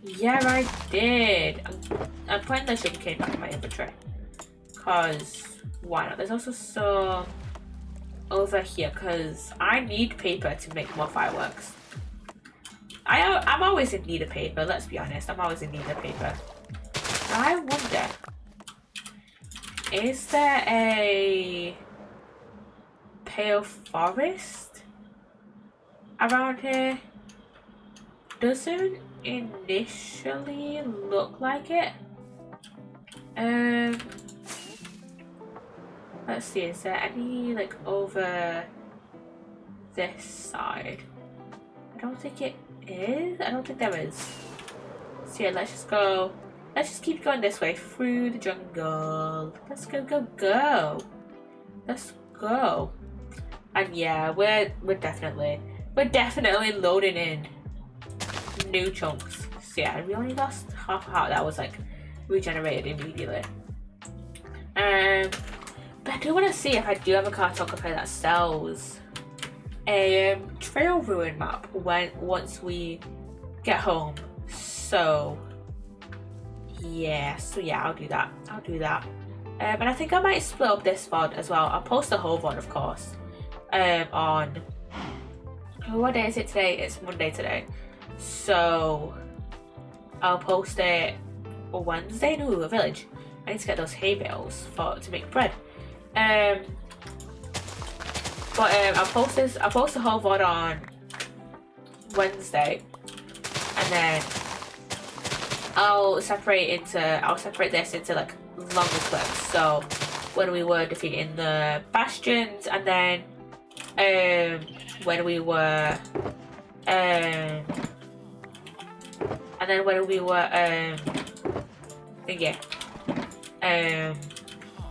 Yeah, I did. I'm putting the sugarcane back in my inventory. Cause why not? There's also some over here because I need paper to make more fireworks. I'm always in need of paper, let's be honest. I'm always in need of paper. I wonder, is there a pale forest around here? Doesn't initially look like it. Let's see, is there any like over this side? I don't think it is. I don't think there is. So yeah, let's just go. Let's just keep going this way through the jungle. Let's go, go, go. Let's go. And yeah, we're definitely loading in new chunks. So yeah, we only lost half a heart. That was like regenerated immediately. But I do want to see if I do have a cartographer that sells a trail ruin map once we get home. So yeah, I'll do that. And I think I might split up this VOD as well. I'll post the whole VOD, of course. On what day is it today? It's Monday today. So I'll post it on Wednesday. No, a village. I need to get those hay bales to make bread. I'll post the whole VOD on Wednesday, and then I'll separate this into like longer clips. So when we were defeating the Bastions, and then when we were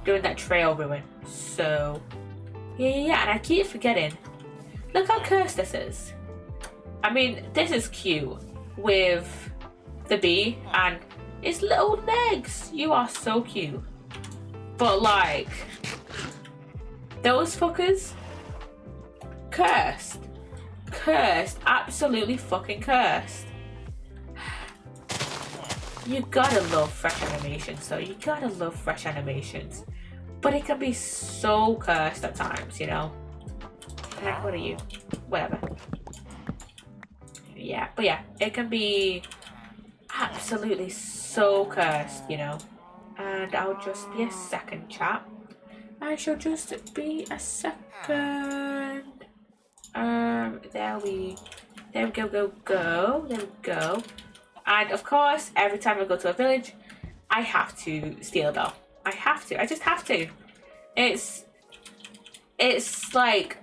doing that trail ruin. So yeah, and I keep forgetting. Look how cursed this is. I mean, this is cute with the bee and its little legs. You are so cute. But like, those fuckers, cursed, absolutely fucking cursed. You gotta love fresh animations, though. You gotta love fresh animations. But it can be so cursed at times, you know? What are you? Whatever. Yeah, but yeah, it can be absolutely so cursed, you know? And I'll just be a second, chat. I shall just be a second. There we go. And of course, every time I go to a village, I have to steal a bell. I just have to. It's like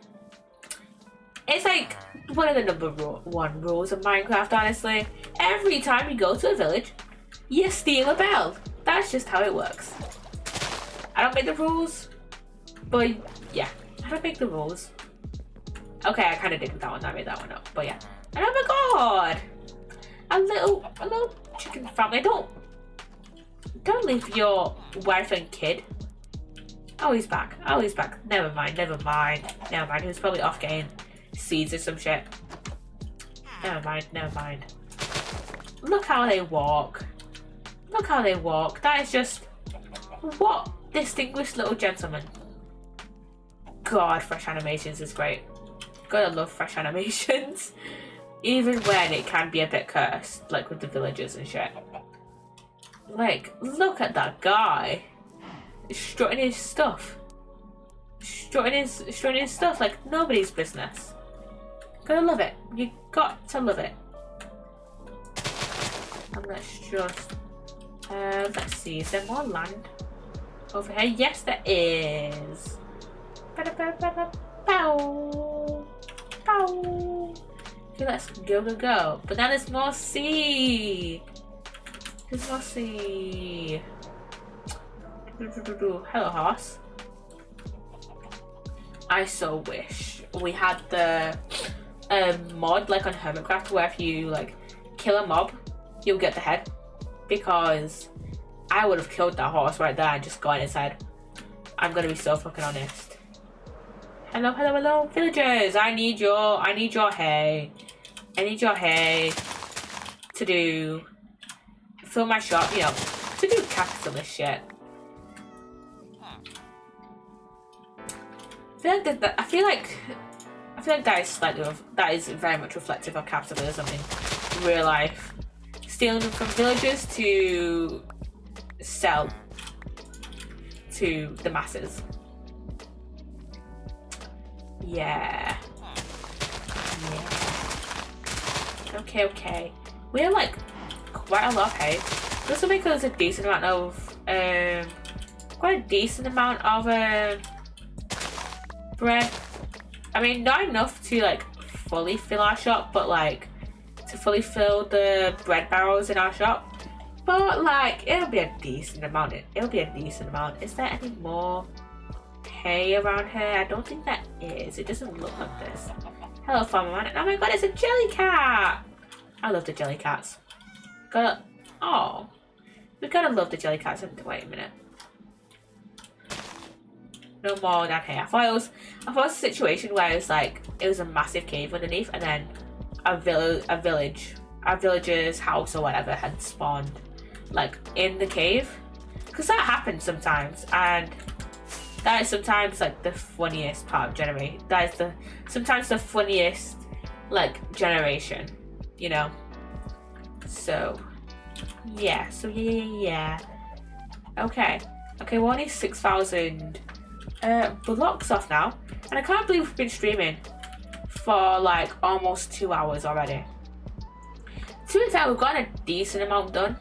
one of the number one rules of Minecraft, honestly. Every time you go to a village, you steal a bell. That's just how it works. I don't make the rules, but yeah, I don't make the rules. Okay, I kind of did with that one. I made that one up, but yeah. And oh my god, a little chicken family. Don't leave your wife and kid. Oh, he's back. Never mind. He was probably off getting seeds or some shit. Never mind. Look how they walk. That is just what distinguished little gentlemen. God, fresh animations is great. Gotta love fresh animations. Even when it can be a bit cursed, like with the villagers and shit. Like, look at that guy. Strutting his stuff like nobody's business. Gotta love it. You got to love it. And let's just let's see, is there more land over here? Yes, there is. Okay, let's go. But now there's more sea. Hello, horse. I so wish we had the mod like on Hermitcraft where if you like kill a mob, you'll get the head. Because I would have killed that horse right there and just gone inside. I'm gonna be so fucking honest. Hello, villagers! I need your hay. I need your hay to fill my shop, you know, to do capitalist shit. I feel like that is very much reflective of capitalism in real life. Stealing them from villagers to sell to the masses. Yeah. Okay. We have like quite a lot of hay. This will make us a decent amount of quite a decent amount of bread. I mean, not enough to like fully fill our shop, but like to fully fill the bread barrels in our shop. But like, it'll be a decent amount. It'll be a decent amount. Is there any more hay around here? I don't think that is. It doesn't look like this. Hello, farmer man. Oh my god, it's a jelly cat! I love the jelly cats. Oh. We gotta love the jelly cats. Wait a minute. No more down here. I thought it was a situation where it was like, it was a massive cave underneath and then a villager's house or whatever had spawned like in the cave. Because that happens sometimes, and that is sometimes like the funniest part of generation. That is sometimes the funniest like generation, you know. So yeah, yeah. Okay, we're only 6,000 blocks off now, and I can't believe we've been streaming for like almost 2 hours already. To be fair, we've got a decent amount done.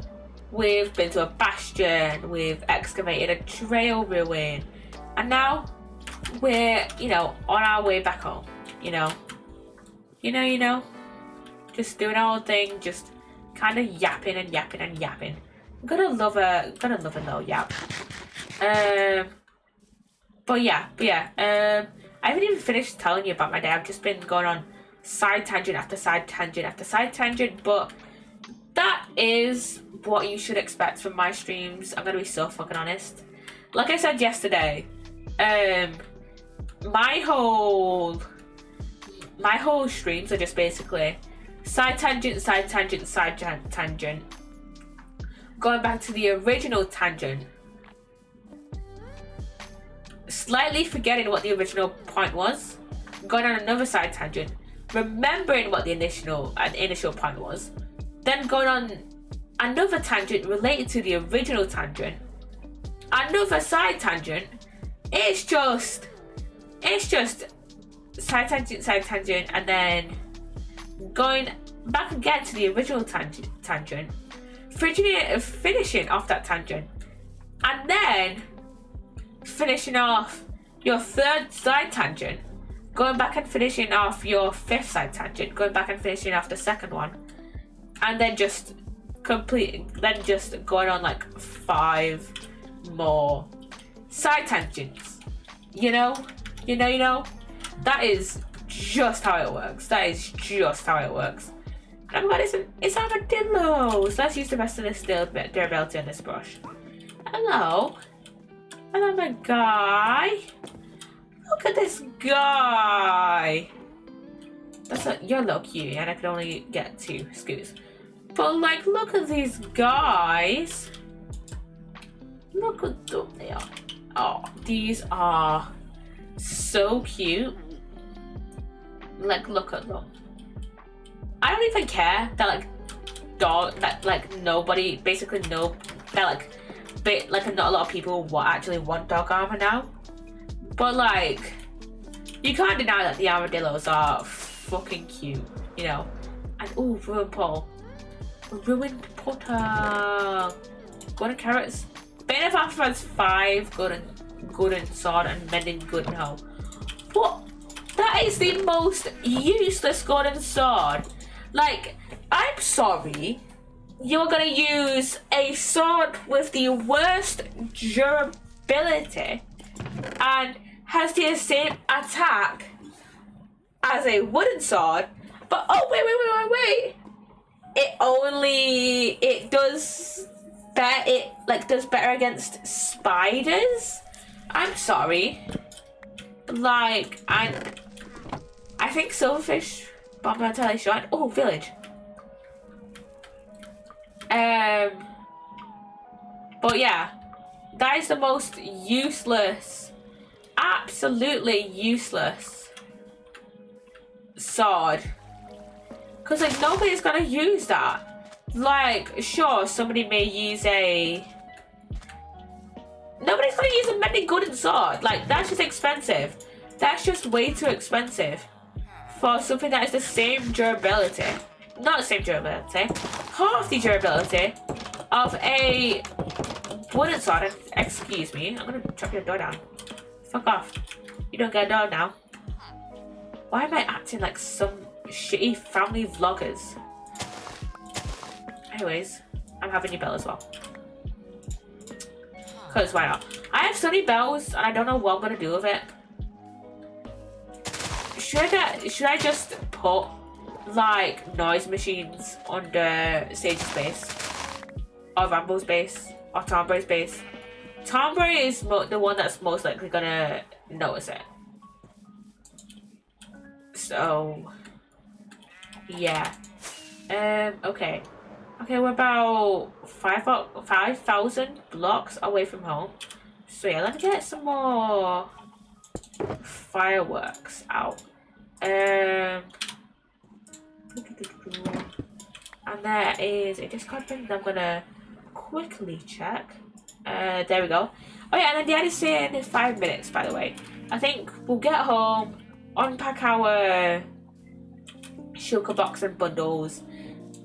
We've been to a bastion, we've excavated a trail ruin, and now we're, you know, on our way back home. You know, just doing our own thing, just kind of yapping and yapping and yapping. I'm gonna love a little yap. But yeah. I haven't even finished telling you about my day. I've just been going on side tangent after side tangent after side tangent, but that is what you should expect from my streams. I'm gonna be so fucking honest. Like I said yesterday, my whole streams are just basically side tangent, side tangent, side tangent, going back to the original tangent, slightly forgetting what the original point was, going on another side tangent, remembering what the initial point was, then going on another tangent related to the original tangent, another side tangent. It's just side tangent, and then going back again to the original tangent, finishing off that tangent, and then finishing off your third side tangent, going back and finishing off your fifth side tangent, going back and finishing off the second one, and then just going on like 5 more side tangents. You know. That is just how it works. And I'm glad it's armadillos. Let's use the rest of this durability on this brush. Hello, my guy. Look at this guy. You're a little cutie, and I can only get 2 scoots. But like, look at these guys. Look at them. They are. Oh, these are so cute. Like, look at them. I don't even care that nobody, basically not a lot of people actually want dog armor now. But like, you can't deny that the armadillos are fucking cute, you know. And oh, ruined portal. Golden carrots. Bane of Alpha has 5 golden sword and mending good now. What? That is the most useless golden sword. Like, I'm sorry. You're gonna use a sword with the worst durability and has the same attack as a wooden sword, but oh wait. It does better against spiders. I'm sorry. Like, I think silverfish bomb entirely shot. Oh, village. But yeah, that is the most useless, absolutely useless sword. Cause like nobody's gonna use that. Like, sure, somebody may use nobody's gonna use a mending golden sword. Like, that's just expensive. That's just way too expensive for something that is the same durability. not the same durability, half the durability of a wooden sword. Excuse me, I'm gonna chop your door down. Fuck off. You don't get a door now. Why am I acting like some shitty family vloggers? Anyways, I'm having your bell as well. Because why not? I have so many bells and I don't know what I'm gonna do with it. Should I just put like noise machines under Sage's base? Or Rambo's base? Or Tomboy's base? Tomboy is the one that's most likely gonna notice it. So yeah. Okay. Okay, we're about 5,000 blocks away from home. So yeah, let's get some more fireworks out. And there is a Discord thing that I'm gonna quickly check. There we go. Oh yeah, and then the ad is saying 5 minutes, by the way. I think we'll get home, unpack our shulker box and bundles,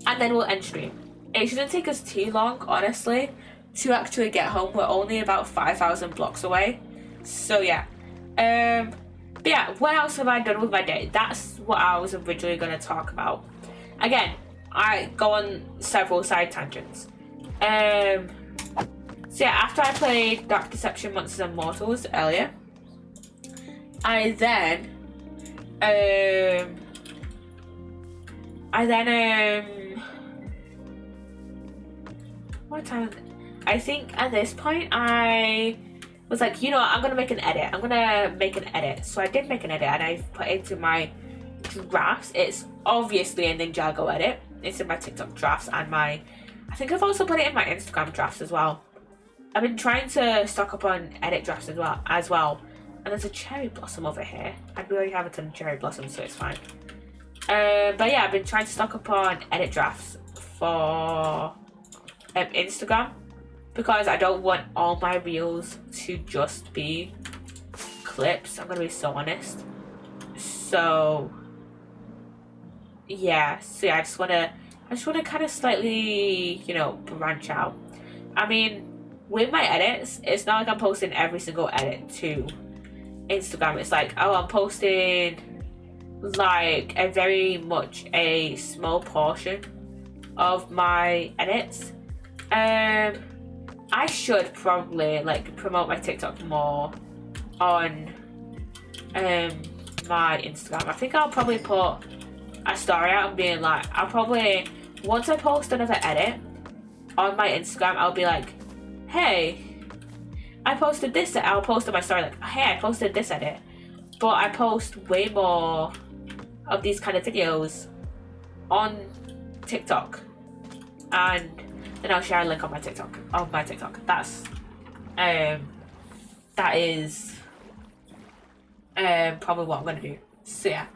and then we'll end stream. It shouldn't take us too long, honestly, to actually get home. We're only about 5,000 blocks away. So yeah. But yeah, what else have I done with my day? That's what I was originally going to talk about. Again, I go on several side tangents. So yeah, after I played Dark Deception Monsters and Mortals earlier, I then what time? I think at this point I was like, you know what, I'm gonna make an edit. So I did make an edit and I put it into my drafts. It's obviously a Ninjago edit. It's in my TikTok drafts and I think I've also put it in my Instagram drafts as well. I've been trying to stock up on edit drafts as well. And there's a cherry blossom over here. And we already have a ton of cherry blossoms, so it's fine. But yeah, I've been trying to stock up on edit drafts for Instagram, because I don't want all my reels to just be clips. I'm gonna be so honest. So yeah, I just wanna kind of slightly, you know, branch out. I mean, with my edits, it's not like I'm posting every single edit to Instagram. It's like, oh, I'm posting like a small portion of my edits. I should probably like promote my TikTok more on my Instagram. I think I'll probably put a story out and being like, once I post another edit on my Instagram, I'll be like, hey, I posted this. I'll post on my story like, hey, I posted this edit, but I post way more of these kind of videos on TikTok, and then I'll share a link on my TikTok. That is probably what I'm gonna do. So yeah.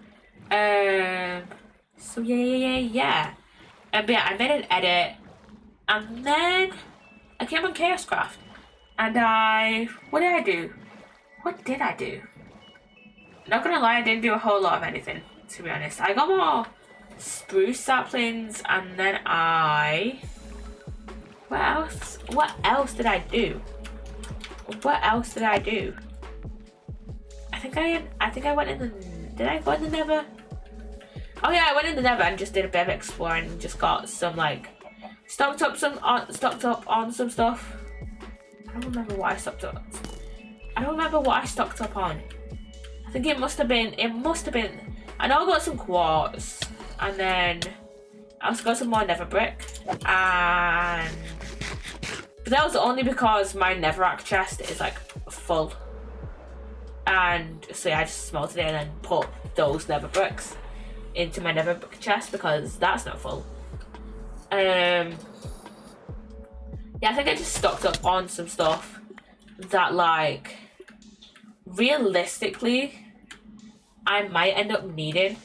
But yeah, I made an edit, and then I came on Chaoscraft, and what did I do? Not gonna lie, I didn't do a whole lot of anything, to be honest. I got more spruce saplings, and then what else did I do? I think I went in the, did I go in the Nether? Oh yeah, I went in the Nether and just did a bit of exploring and just got some like, stocked up on some stuff. I don't remember what I stocked up on. I think it must have been, I know I got some quartz, and then I also got some more nether brick, but that was only because my netherrack chest is like full, and so yeah, I just smelted it and then put those nether bricks into my nether brick chest because that's not full. Yeah, I think I just stocked up on some stuff that, like, realistically I might end up needing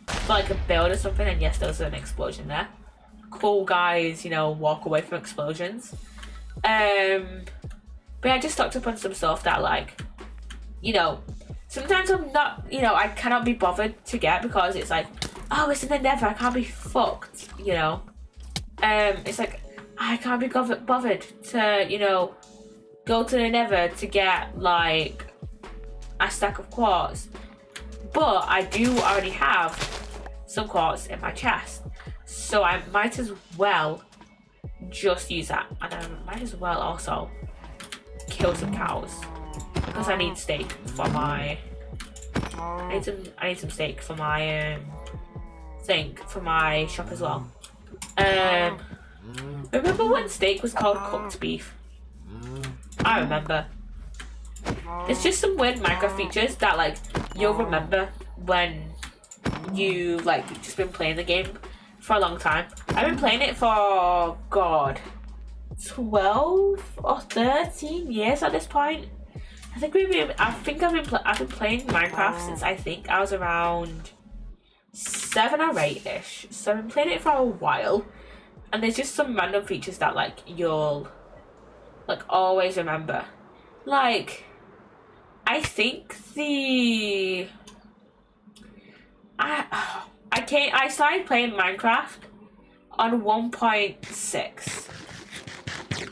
for like a build or something. And yes, there was an explosion there. Cool guys, you know, walk away from explosions. But yeah, I just stocked up on some stuff that, like, you know, sometimes I'm not, you know, I cannot be bothered to get because it's like oh, it's in the Nether, I can't be fucked, you know. It's like, I can't be bothered to, you know, go to the Nether to get like a stack of quartz. But I do already have some quartz in my chest, so I might as well just use that, and I might as well also kill some cows because I need steak for my. I need some steak for my thing for my shop as well. Remember when steak was called cooked beef? I remember. It's just some weird Minecraft features that like you'll remember when you like just been playing the game for a long time. I've been playing it for 12 or 13 years at this point. I've been playing Minecraft since I think I was around 7 or 8-ish. So I've been playing it for a while, and there's just some random features that like you'll like always remember. Like I think I started playing Minecraft on 1.6,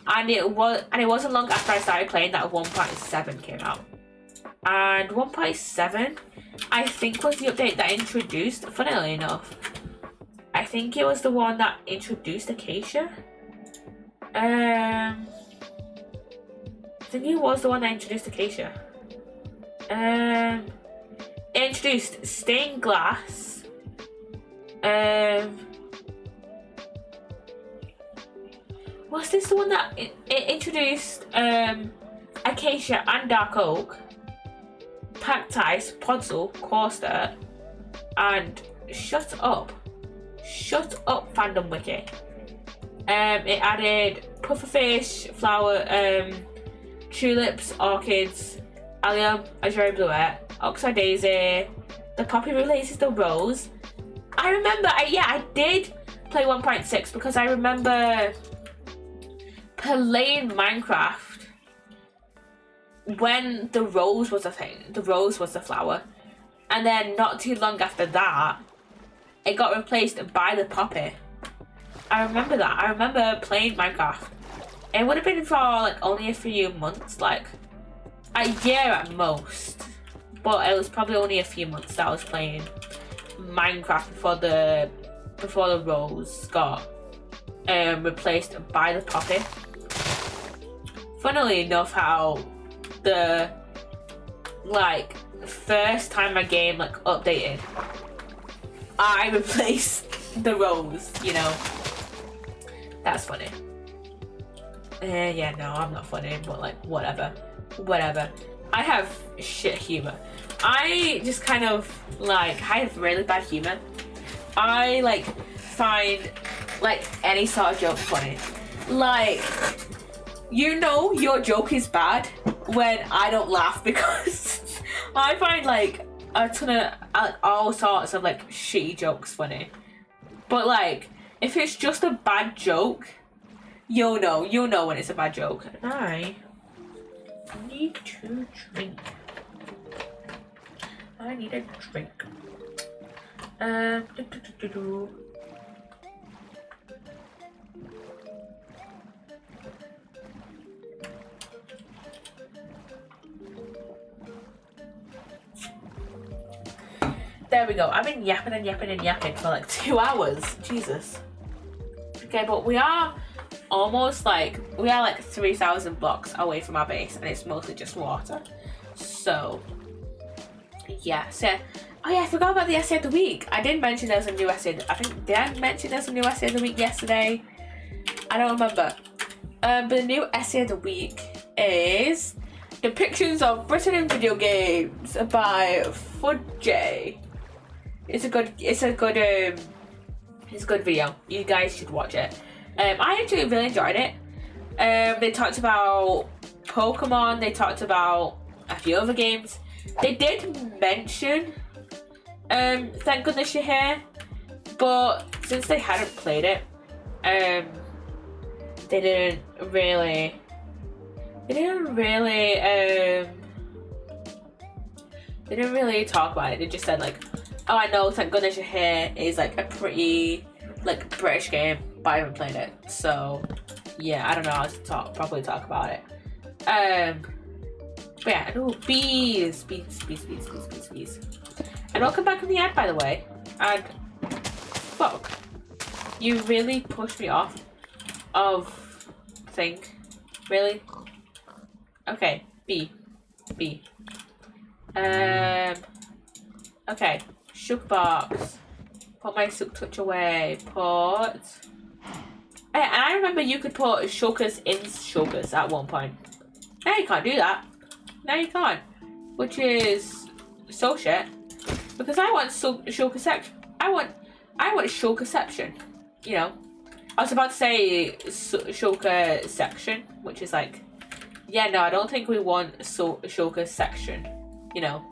and it wasn't long after I started playing that 1.7 came out. And 1.7 I think was the update that introduced, funnily enough, I think it was the one that introduced Acacia. I think it was the one that introduced Acacia. It introduced stained glass. Was this the one that it introduced Acacia and Dark Oak, Pactice, Podzol, Quarster, and Shut Up, Fandom Wiki. It added pufferfish, flower, tulips, orchids, allium, azure bluette, oxeye daisy. The poppy replaces the rose. I remember, I did play 1.6 because I remember playing Minecraft when the rose was a thing. The rose was the flower, and then not too long after that, it got replaced by the poppy. I remember that. I remember playing Minecraft. It would have been for like only a few months, like a year at most. But it was probably only a few months that I was playing Minecraft before the rose got replaced by the poppy. Funnily enough, how the like first time my game like updated, I replaced the rose, you know. That's funny. Yeah, no, I'm not funny, but like whatever. I have shit humor. I just kind of like, I have really bad humor. I like find like any sort of joke funny. Like, you know your joke is bad when I don't laugh, because I find like a ton of all sorts of like shitty jokes funny. But like, if it's just a bad joke, you'll know when it's a bad joke. And I need to drink. I need a drink. There we go. I've been yapping for like 2 hours. Jesus. Okay, but we are like 3,000 blocks away from our base, and it's mostly just water. So yeah. So oh yeah, I forgot about the essay of the week. I did mention there was a new essay. Did I mention there's a new essay of the week yesterday? I don't remember. But the new essay of the week is Depictions of Britain in Video Games by Fudjay. It's a good video. You guys should watch it. I actually really enjoyed it. They talked about Pokemon. They talked about a few other games. They did mention Thank Goodness You're Here, but since they hadn't played it, they didn't really talk about it. They just said like, Oh, I know, thank goodness you're here is like a pretty like British game, but I haven't played it. So yeah, I don't know how to properly talk about it. But yeah, ooh, bees. And welcome back in the ad, by the way. And fuck, you really pushed me off of thing. Really? Okay, B. Okay, sugar box. Put my silk touch away. Put. And I remember you could put sugars in sugars at one point. Now you can't do that. Now you can't. Which is so shit. Because I want sugar section. I want sugar section. You know. I was about to say sugar section, which is like, yeah, no, I don't think we want sugar section. You know.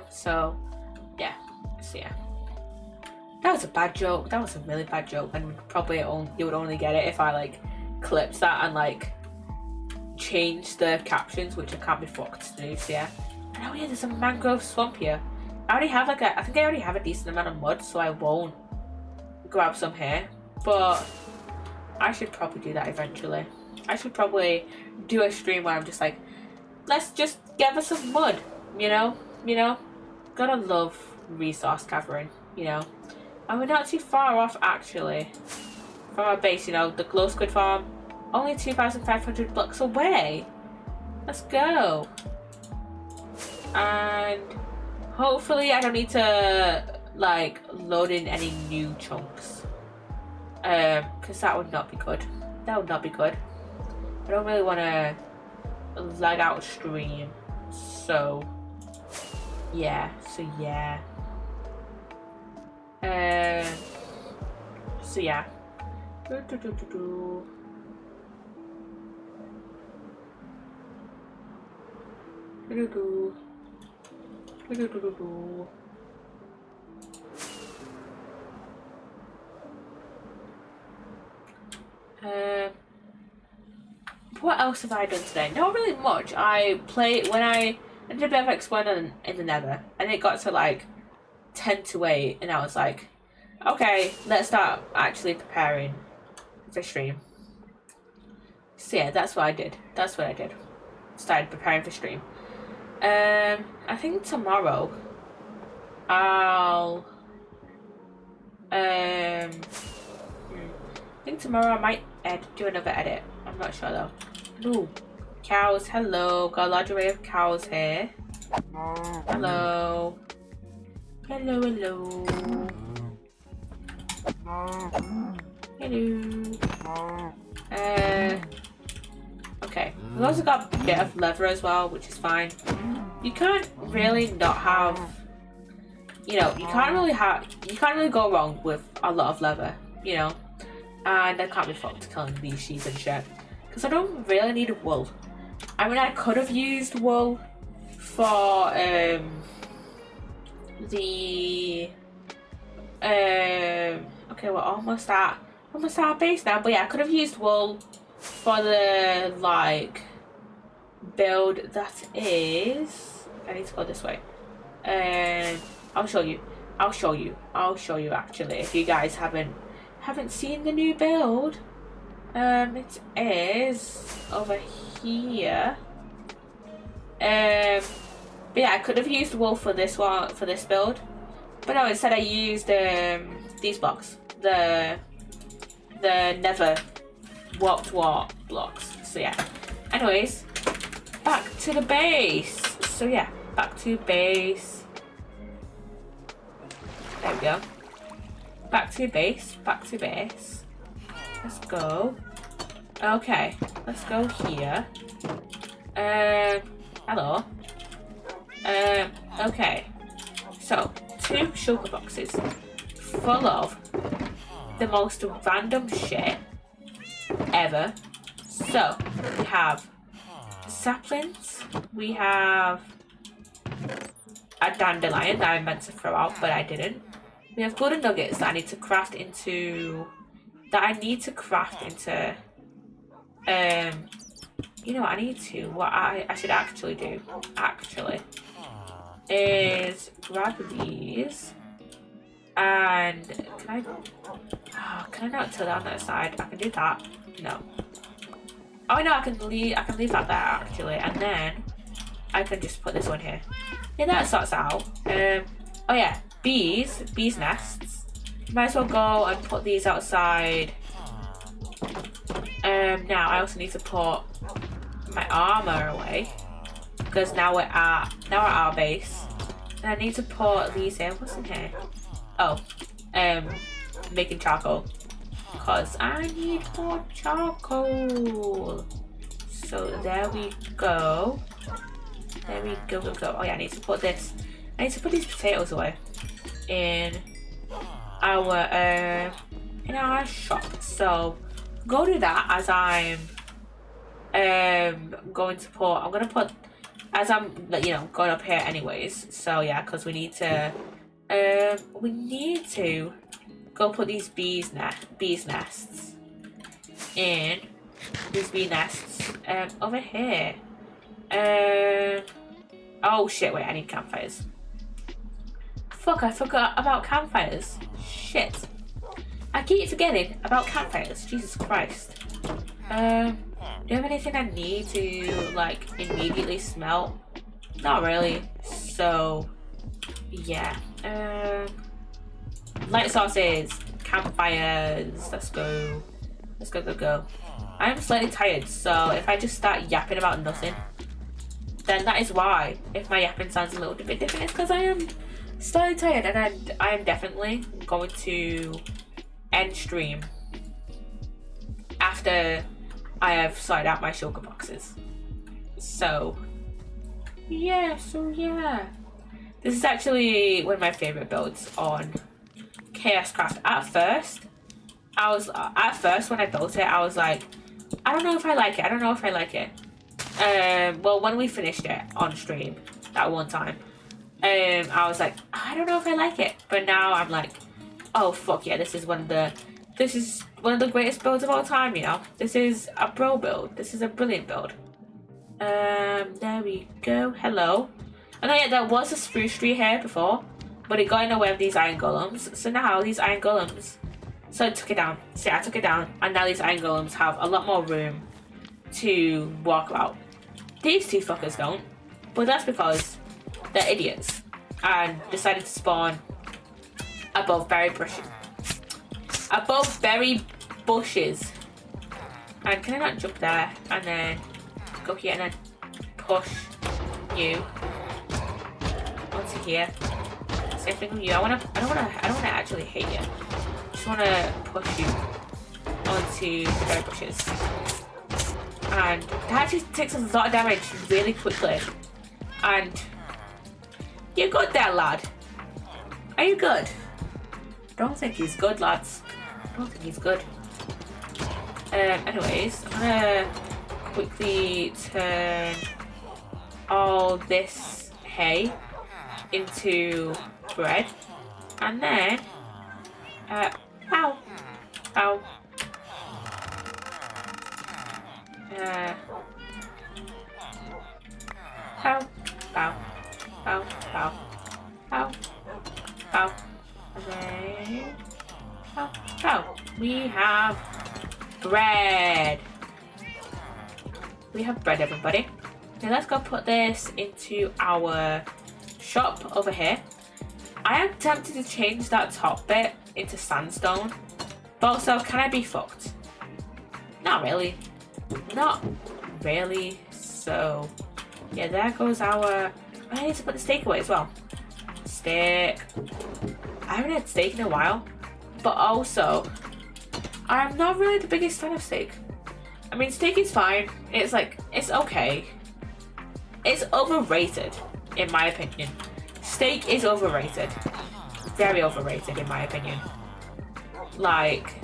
So yeah. That was a bad joke. That was a really bad joke, and probably you would only get it if I like clipped that and like changed the captions, which I can't be fucked to do. So yeah. And oh yeah, there's a mangrove swamp here. I think I already have a decent amount of mud, so I won't grab some here. But I should probably do that eventually. I should probably do a stream where I'm just like, let's just gather some mud, you know? Gotta love resource gathering, you know? And we're not too far off, actually, from our base, you know? The glow squid farm, only 2,500 blocks away. Let's go. And hopefully I don't need to, like, load in any new chunks. Because that would not be good. That would not be good. I don't really want to lag out a stream, so yeah. So yeah. What else have I done today? Not really much. I did a bit of exploring in the nether, and it got to like 10 to 8, and I was like, okay, let's start actually preparing for stream. So yeah, that's what I did. Started preparing for stream. I think tomorrow I might do another edit. I'm not sure though. Ooh, cows, hello. Got a large array of cows here. Hello. Hello. Okay. We've also got a bit of leather as well, which is fine. You can't really not have, you can't really go wrong with a lot of leather, you know. And I can't be fucked killing these sheep and shit. Because I don't really need wool. I mean, I could have used wool for okay, we're almost at our base now. But yeah, I could have used wool for the like build that is. I need to go this way. I'll show you actually, if you guys haven't seen the new build. It is over here. But yeah, I could have used wool for this build, but no, instead I used these blocks, the nether warped blocks. So yeah. Anyways, back to the base. So yeah, back to base. There we go. Back to base. Let's go. Okay, let's go here. Hello. Okay. So, 2 sugar boxes full of the most random shit ever. So, we have saplings. We have a dandelion that I meant to throw out, but I didn't. We have golden nuggets that I need to craft into you know what I need to, what I should actually do, is grab these, and can I not till down that side? I can do that. No. Oh no, I can leave that there actually, and then I can just put this one here. Yeah, that sorts out. Oh yeah, bees nests. Might as well go and put these outside. Now I also need to put my armor away because now we're at our base. And I need to put these in. What's in here? Oh, making charcoal. Cause I need more charcoal. So there we go. There we go. Oh yeah, I need to put this. I need to put these potatoes away in our shop. So go do that as I'm going to put. I'm gonna put as I'm going up here anyways. So yeah, because we need to go put these bees nests in these bee nests over here. Oh shit! Wait, I need campfires. Fuck! I forgot about campfires. Shit! I keep forgetting about campfires. Jesus Christ. Do you have anything I need to like immediately smelt? Not really. So yeah. Light sources, campfires. Let's go. Go. I'm slightly tired, so if I just start yapping about nothing, then that is why. If my yapping sounds a little bit different, it's because I am slightly tired, and I am definitely going to end stream after I have sorted out my sugar boxes. So yeah. This is actually one of my favorite builds on Chaos Craft. At first when I built it, I was like, I don't know if I like it. Well, when we finished it on stream that one time, I was like, I don't know if I like it. But now I'm like, oh fuck yeah, this is one of the greatest builds of all time, you know? This is a bro build. This is a brilliant build. There we go. Hello. I know, yeah, there was a spruce tree here before, but it got in the way of these iron golems. So now these iron golems, so I took it down. See, I took it down, and now these iron golems have a lot more room to walk about. These two fuckers don't, but that's because they're idiots and decided to spawn above berry bushes. And can I not jump there and then go here and then push you onto here? Same thing with you. I don't wanna actually hit you. I just wanna push you onto the berry bushes. And that actually takes a lot of damage really quickly. And you're good there, lad. Are you good? Don't think he's good, lads. Don't think he's good. Anyways, I'm gonna quickly turn all this hay into bread, and then ow. Ow. And then we have bread. We have bread, everybody. Now let's go put this into our shop over here. I am tempted to change that top bit into sandstone, but also, can I be fucked? Not really. So yeah, there goes our. I need to put the steak away as well. Steak. I haven't had steak in a while, but also I'm not really the biggest fan of steak. I mean, steak is fine. It's like, it's okay. It's overrated, in my opinion. Steak is overrated. Very overrated, in my opinion. Like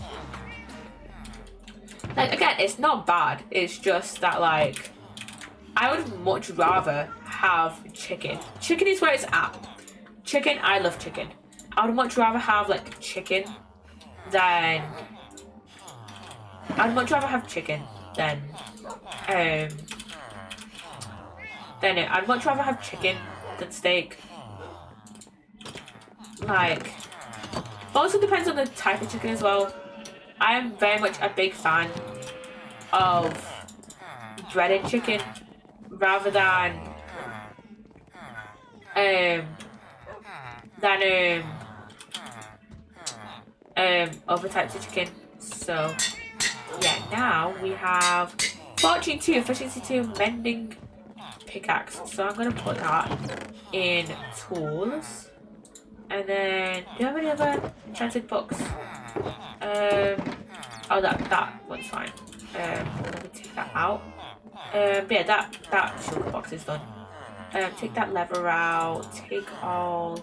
again, it's not bad. It's just that, like, I would much rather have chicken. Chicken is where it's at. Chicken, I love chicken. I would much rather have, then I'd much rather have chicken than steak. Like, also depends on the type of chicken as well. I am very much a big fan of breaded chicken rather than other types of chicken. So yeah, now we have Fortune 2, Efficiency 2, Mending Pickaxe. So I'm gonna put that in Tools. And then, do you have any other enchanted books? Oh, that one's fine. Let me take that out. But yeah, that sugar box is done. Take that lever out. Take all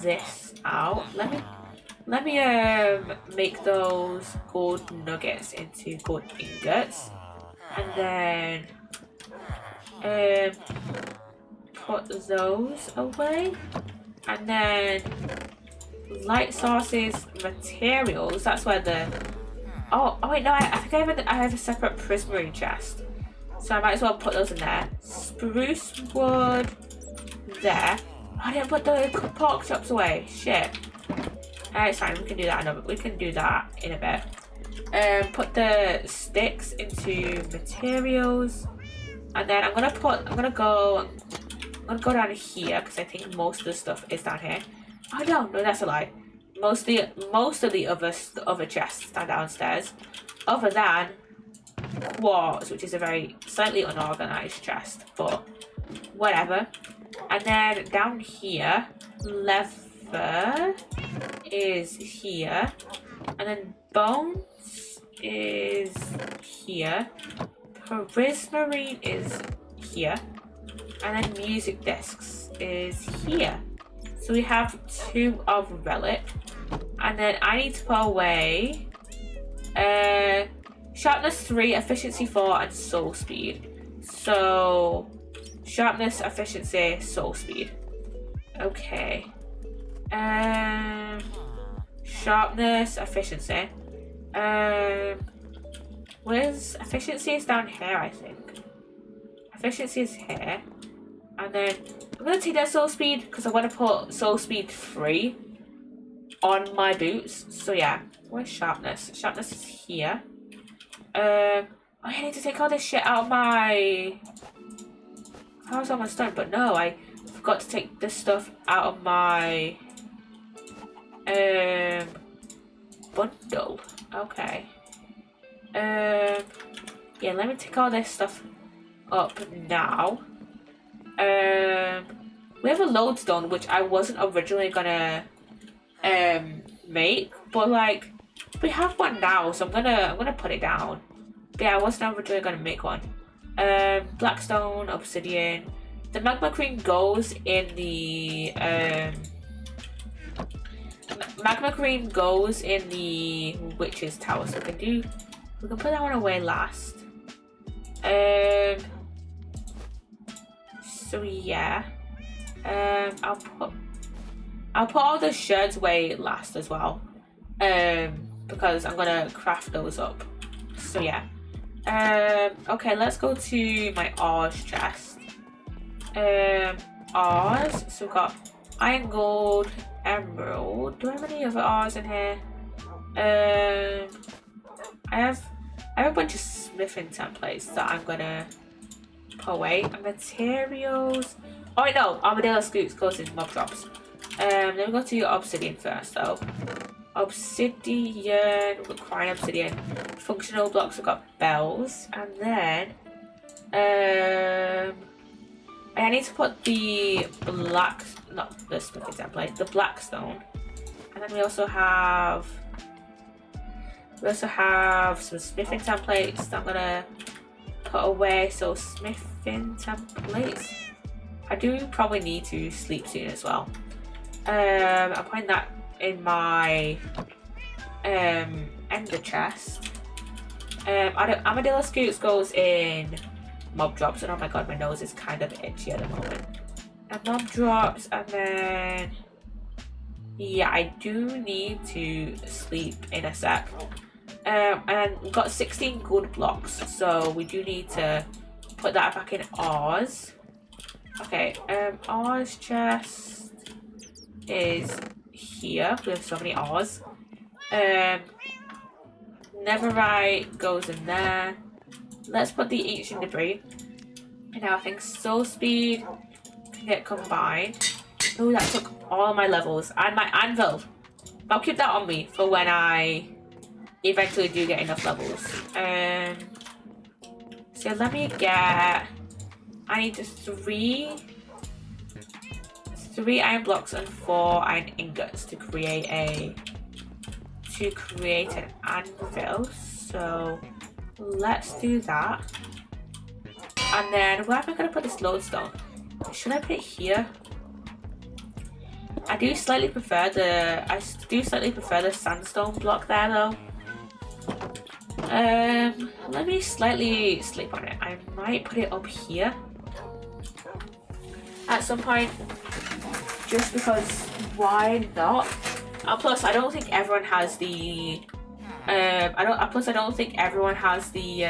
this out. Let me make those gold nuggets into gold ingots, and then put those away. And then light sources, materials. That's where the oh wait, no, I think I have a separate prismarine chest, so I might as well put those in there. Spruce wood there. I didn't put the pork chops away. Shit. It's fine. We can do that. We can do that in a bit. Put the sticks into materials, and then I'm gonna go down here because I think most of the stuff is down here. Oh no, that's a lie. Most of the other chests are downstairs, other than quartz, which is a very slightly unorganized chest, but whatever. And then down here, leather is here, and then bones is here, prismarine is here, and then music discs is here. So we have 2 of relic, and then I need to put away sharpness 3, efficiency 4, and soul speed. So sharpness, efficiency, soul speed. Okay. Sharpness, efficiency. Where's efficiency? Is down here, I think. Efficiency is here. And then I'm gonna take that soul speed because I want to put soul speed 3 on my boots. So yeah, where's sharpness? Sharpness is here. I need to take all this shit out of my. I was almost done, but no, I forgot to take this stuff out of my bundle. Okay. Yeah, let me take all this stuff up now. We have a lodestone, which I wasn't originally gonna make, but like we have one now, so I'm gonna put it down. But yeah, I wasn't originally gonna make one. Blackstone, obsidian. The magma cream goes in the witch's tower, so we can put that one away last. So yeah, I'll put all the sherds away last as well, because I'm gonna craft those up. So yeah, okay, let's go to my ores chest. Ores. So we've got iron, gold, emerald. Do I have any other ores in here? I have a bunch of smithing templates that I'm gonna put away. Materials. Oh wait, no, armadillo scoots goes in mob drops. Then we go to obsidian first though. Obsidian, we've got crying obsidian. Functional blocks, we've got bells, and then I need to put the not the smithing template, the blackstone, and then we also have some smithing templates that I'm gonna put away. So smithing templates, I do probably need to sleep soon as well. I'm putting that in my ender chest. Armadillo scoots goes in mob drops, and oh my god, my nose is kind of itchy at the moment. And mob drops, and then yeah, I do need to sleep in a sec. And we've got 16 gold blocks, so we do need to put that back in ours. Okay, ours chest is here. We have so many ours. Netherite goes in there. Let's put the ancient debris. And now I think soul speed can get combined. Oh, that took all my levels and my anvil. I'll keep that on me for when I eventually do get enough levels. So let me get. I need just three iron blocks and 4 iron ingots to create an anvil. So let's do that. And then where am I gonna put this lodestone? Should I put it here? I do slightly prefer the sandstone block there though. Let me slightly sleep on it. I might put it up here at some point, just because why not? Plus, I don't think everyone has the. I don't think everyone has the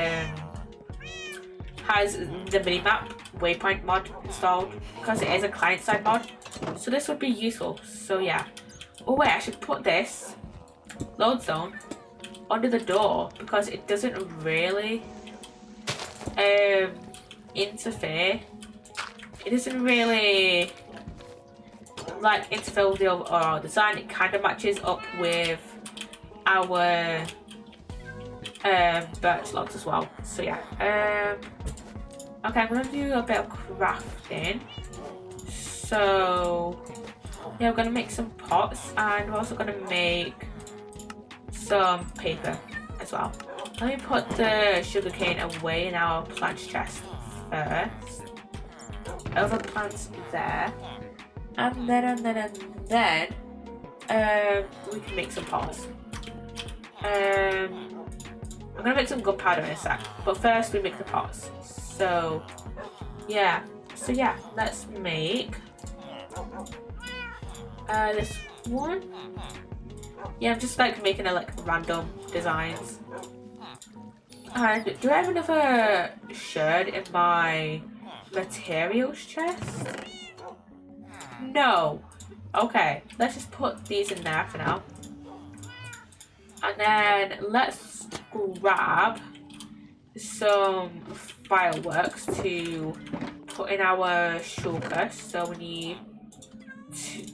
minimap waypoint mod installed, because it is a client-side mod. So this would be useful. So yeah. Oh wait, I should put this lodestone under the door because it doesn't really interfere. It doesn't really like interfere with the overall design. It kind of matches up with our birch logs as well. So yeah. Okay, I'm gonna do a bit of crafting. So yeah, we're gonna make some pots, and we're also gonna make some paper as well. Let me put the sugarcane away in our plants chest first. Other plants there, and then we can make some pots. I'm gonna make some gunpowder in a sec, but first we make the pots. So yeah, let's make this one. Yeah, I'm just like making random designs. And do I have another shard in my materials chest? No. Okay, let's just put these in there for now. And then let's grab some fireworks to put in our shulker. So we need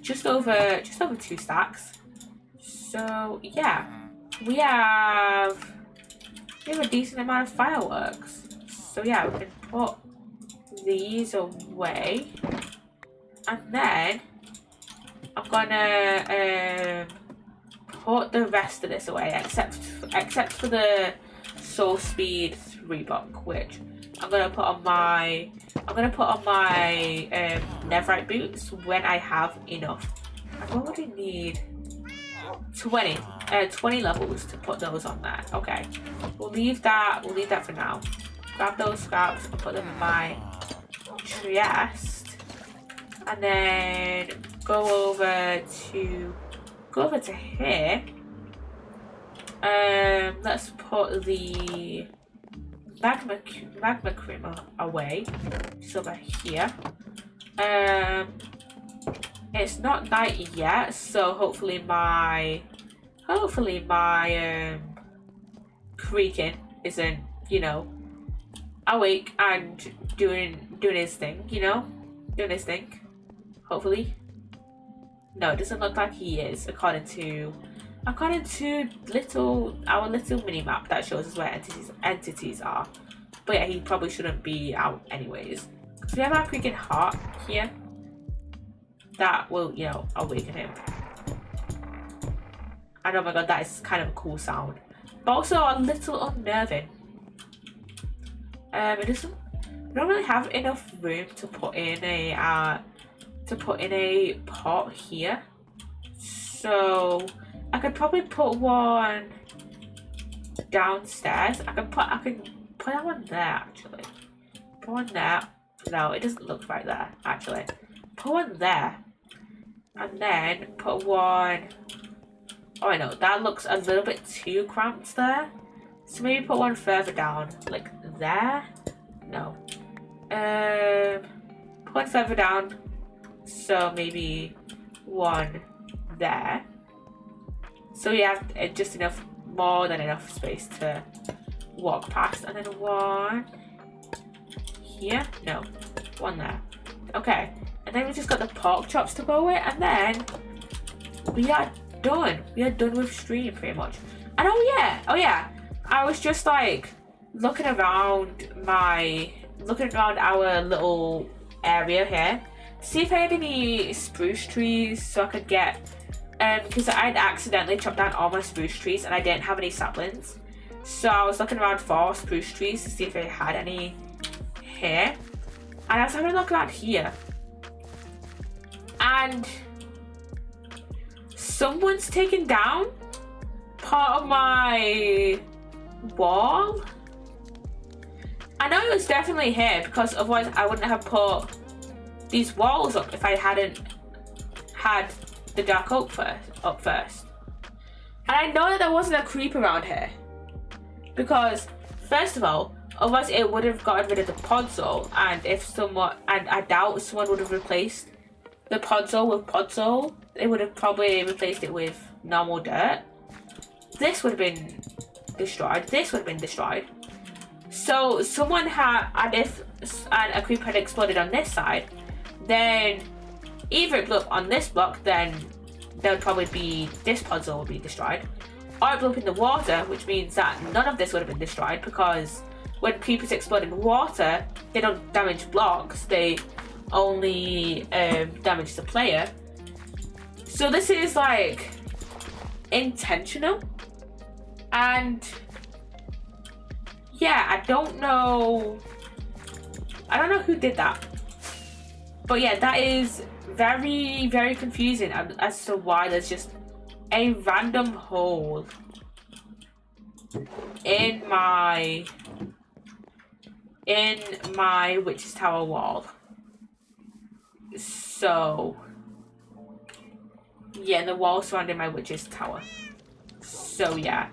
just over 2 stacks. So yeah, we have a decent amount of fireworks. So yeah, we can put these away, and then I'm gonna put the rest of this away, except for the soul speed 3 block, which I'm gonna put on my netherite boots when I have enough. And what would I need? 20 levels to put those on there. Okay, we'll leave that for now. Grab those scraps and put them in my chest, and then go over to here. Let's put the magma creamer away, just over here. It's not night yet, so hopefully my creaking isn't, awake and doing his thing, doing his thing. Hopefully. No, it doesn't look like he is, according to our little mini map that shows us where entities are. But yeah, he probably shouldn't be out anyways. So we have our creaking heart here. That will, awaken him. And oh my god, that is kind of a cool sound. But also a little unnerving. We don't really have enough room to put in a pot here. So I could probably put one downstairs. I can put that one there actually. Put one there. No, it doesn't look right there actually. Put one there. And then put one Oh, I know, that looks a little bit too cramped there. So maybe put one further down, like there. No. Put one further down. So maybe one there. So you have just enough, more than enough space to walk past. And then one here. No, one there. Okay. And then we just got the pork chops to go with, and then we are done. We are done with stream pretty much. And oh yeah, I was just like looking around our little area here to see if I had any spruce trees so I could get because I'd accidentally chopped down all my spruce trees and I didn't have any saplings. So I was looking around for spruce trees to see if I had any here. And I was having a look around here. And someone's taken down part of my wall. I know it was definitely here because otherwise I wouldn't have put these walls up if I hadn't had the dark oak up first. And I know that there wasn't a creep around here because first of all, otherwise it would have gotten rid of the podzol, and I doubt someone would have replaced the podzol with podzol. They would have probably replaced it with normal dirt. This would have been destroyed. This would have been destroyed. So someone had, and if a creeper had exploded on this side, then either it blew up on this block, then there would probably be, this podzol would be destroyed, or it blew up in the water, which means that none of this would have been destroyed because when creepers explode in water, they don't damage blocks, they only damage the player. So this is like intentional, and yeah, I don't know who did that, but yeah, that is very, very confusing as to why there's just a random hole in my witch's tower wall. So yeah, the wall surrounding my witch's tower. So yeah.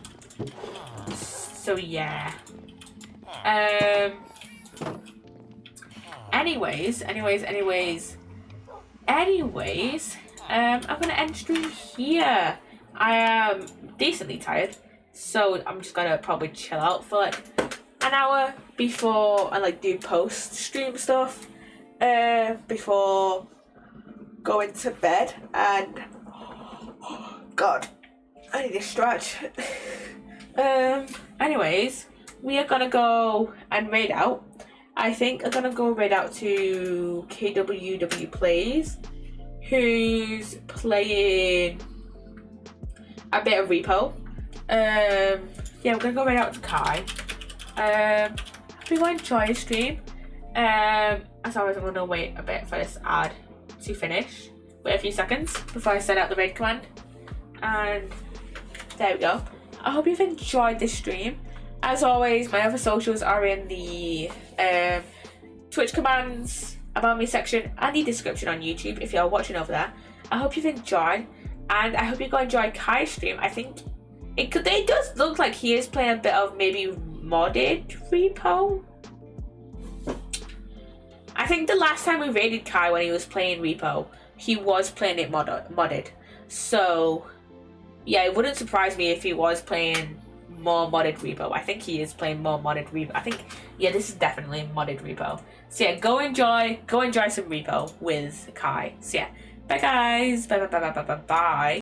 Anyways, I'm gonna end stream here. I am decently tired, so I'm just gonna probably chill out for like an hour before I like do post stream stuff before going to bed. And God, I need a stretch. Anyways, we are gonna go and raid out. I think I'm gonna go raid out to KWW Plays, who's playing a bit of repo. Yeah, we're gonna go raid out to Kai. Hope you enjoy the stream. As always, I'm gonna wait a bit for this ad to finish. Wait a few seconds before I set out the raid command. And there we go. I hope you've enjoyed this stream. As always, my other socials are in the Twitch commands, about me section, and the description on YouTube if you're watching over there. I hope you've enjoyed, and I hope you're going to enjoy Kai's stream. I think it does look like he is playing a bit of maybe modded repo. I think the last time we raided Kai when he was playing repo, he was playing it modded. So yeah, it wouldn't surprise me if he was playing more modded repo. I think he is playing more modded repo. I think, yeah, this is definitely modded repo. So yeah, go enjoy some repo with Kai. So yeah, bye guys, bye.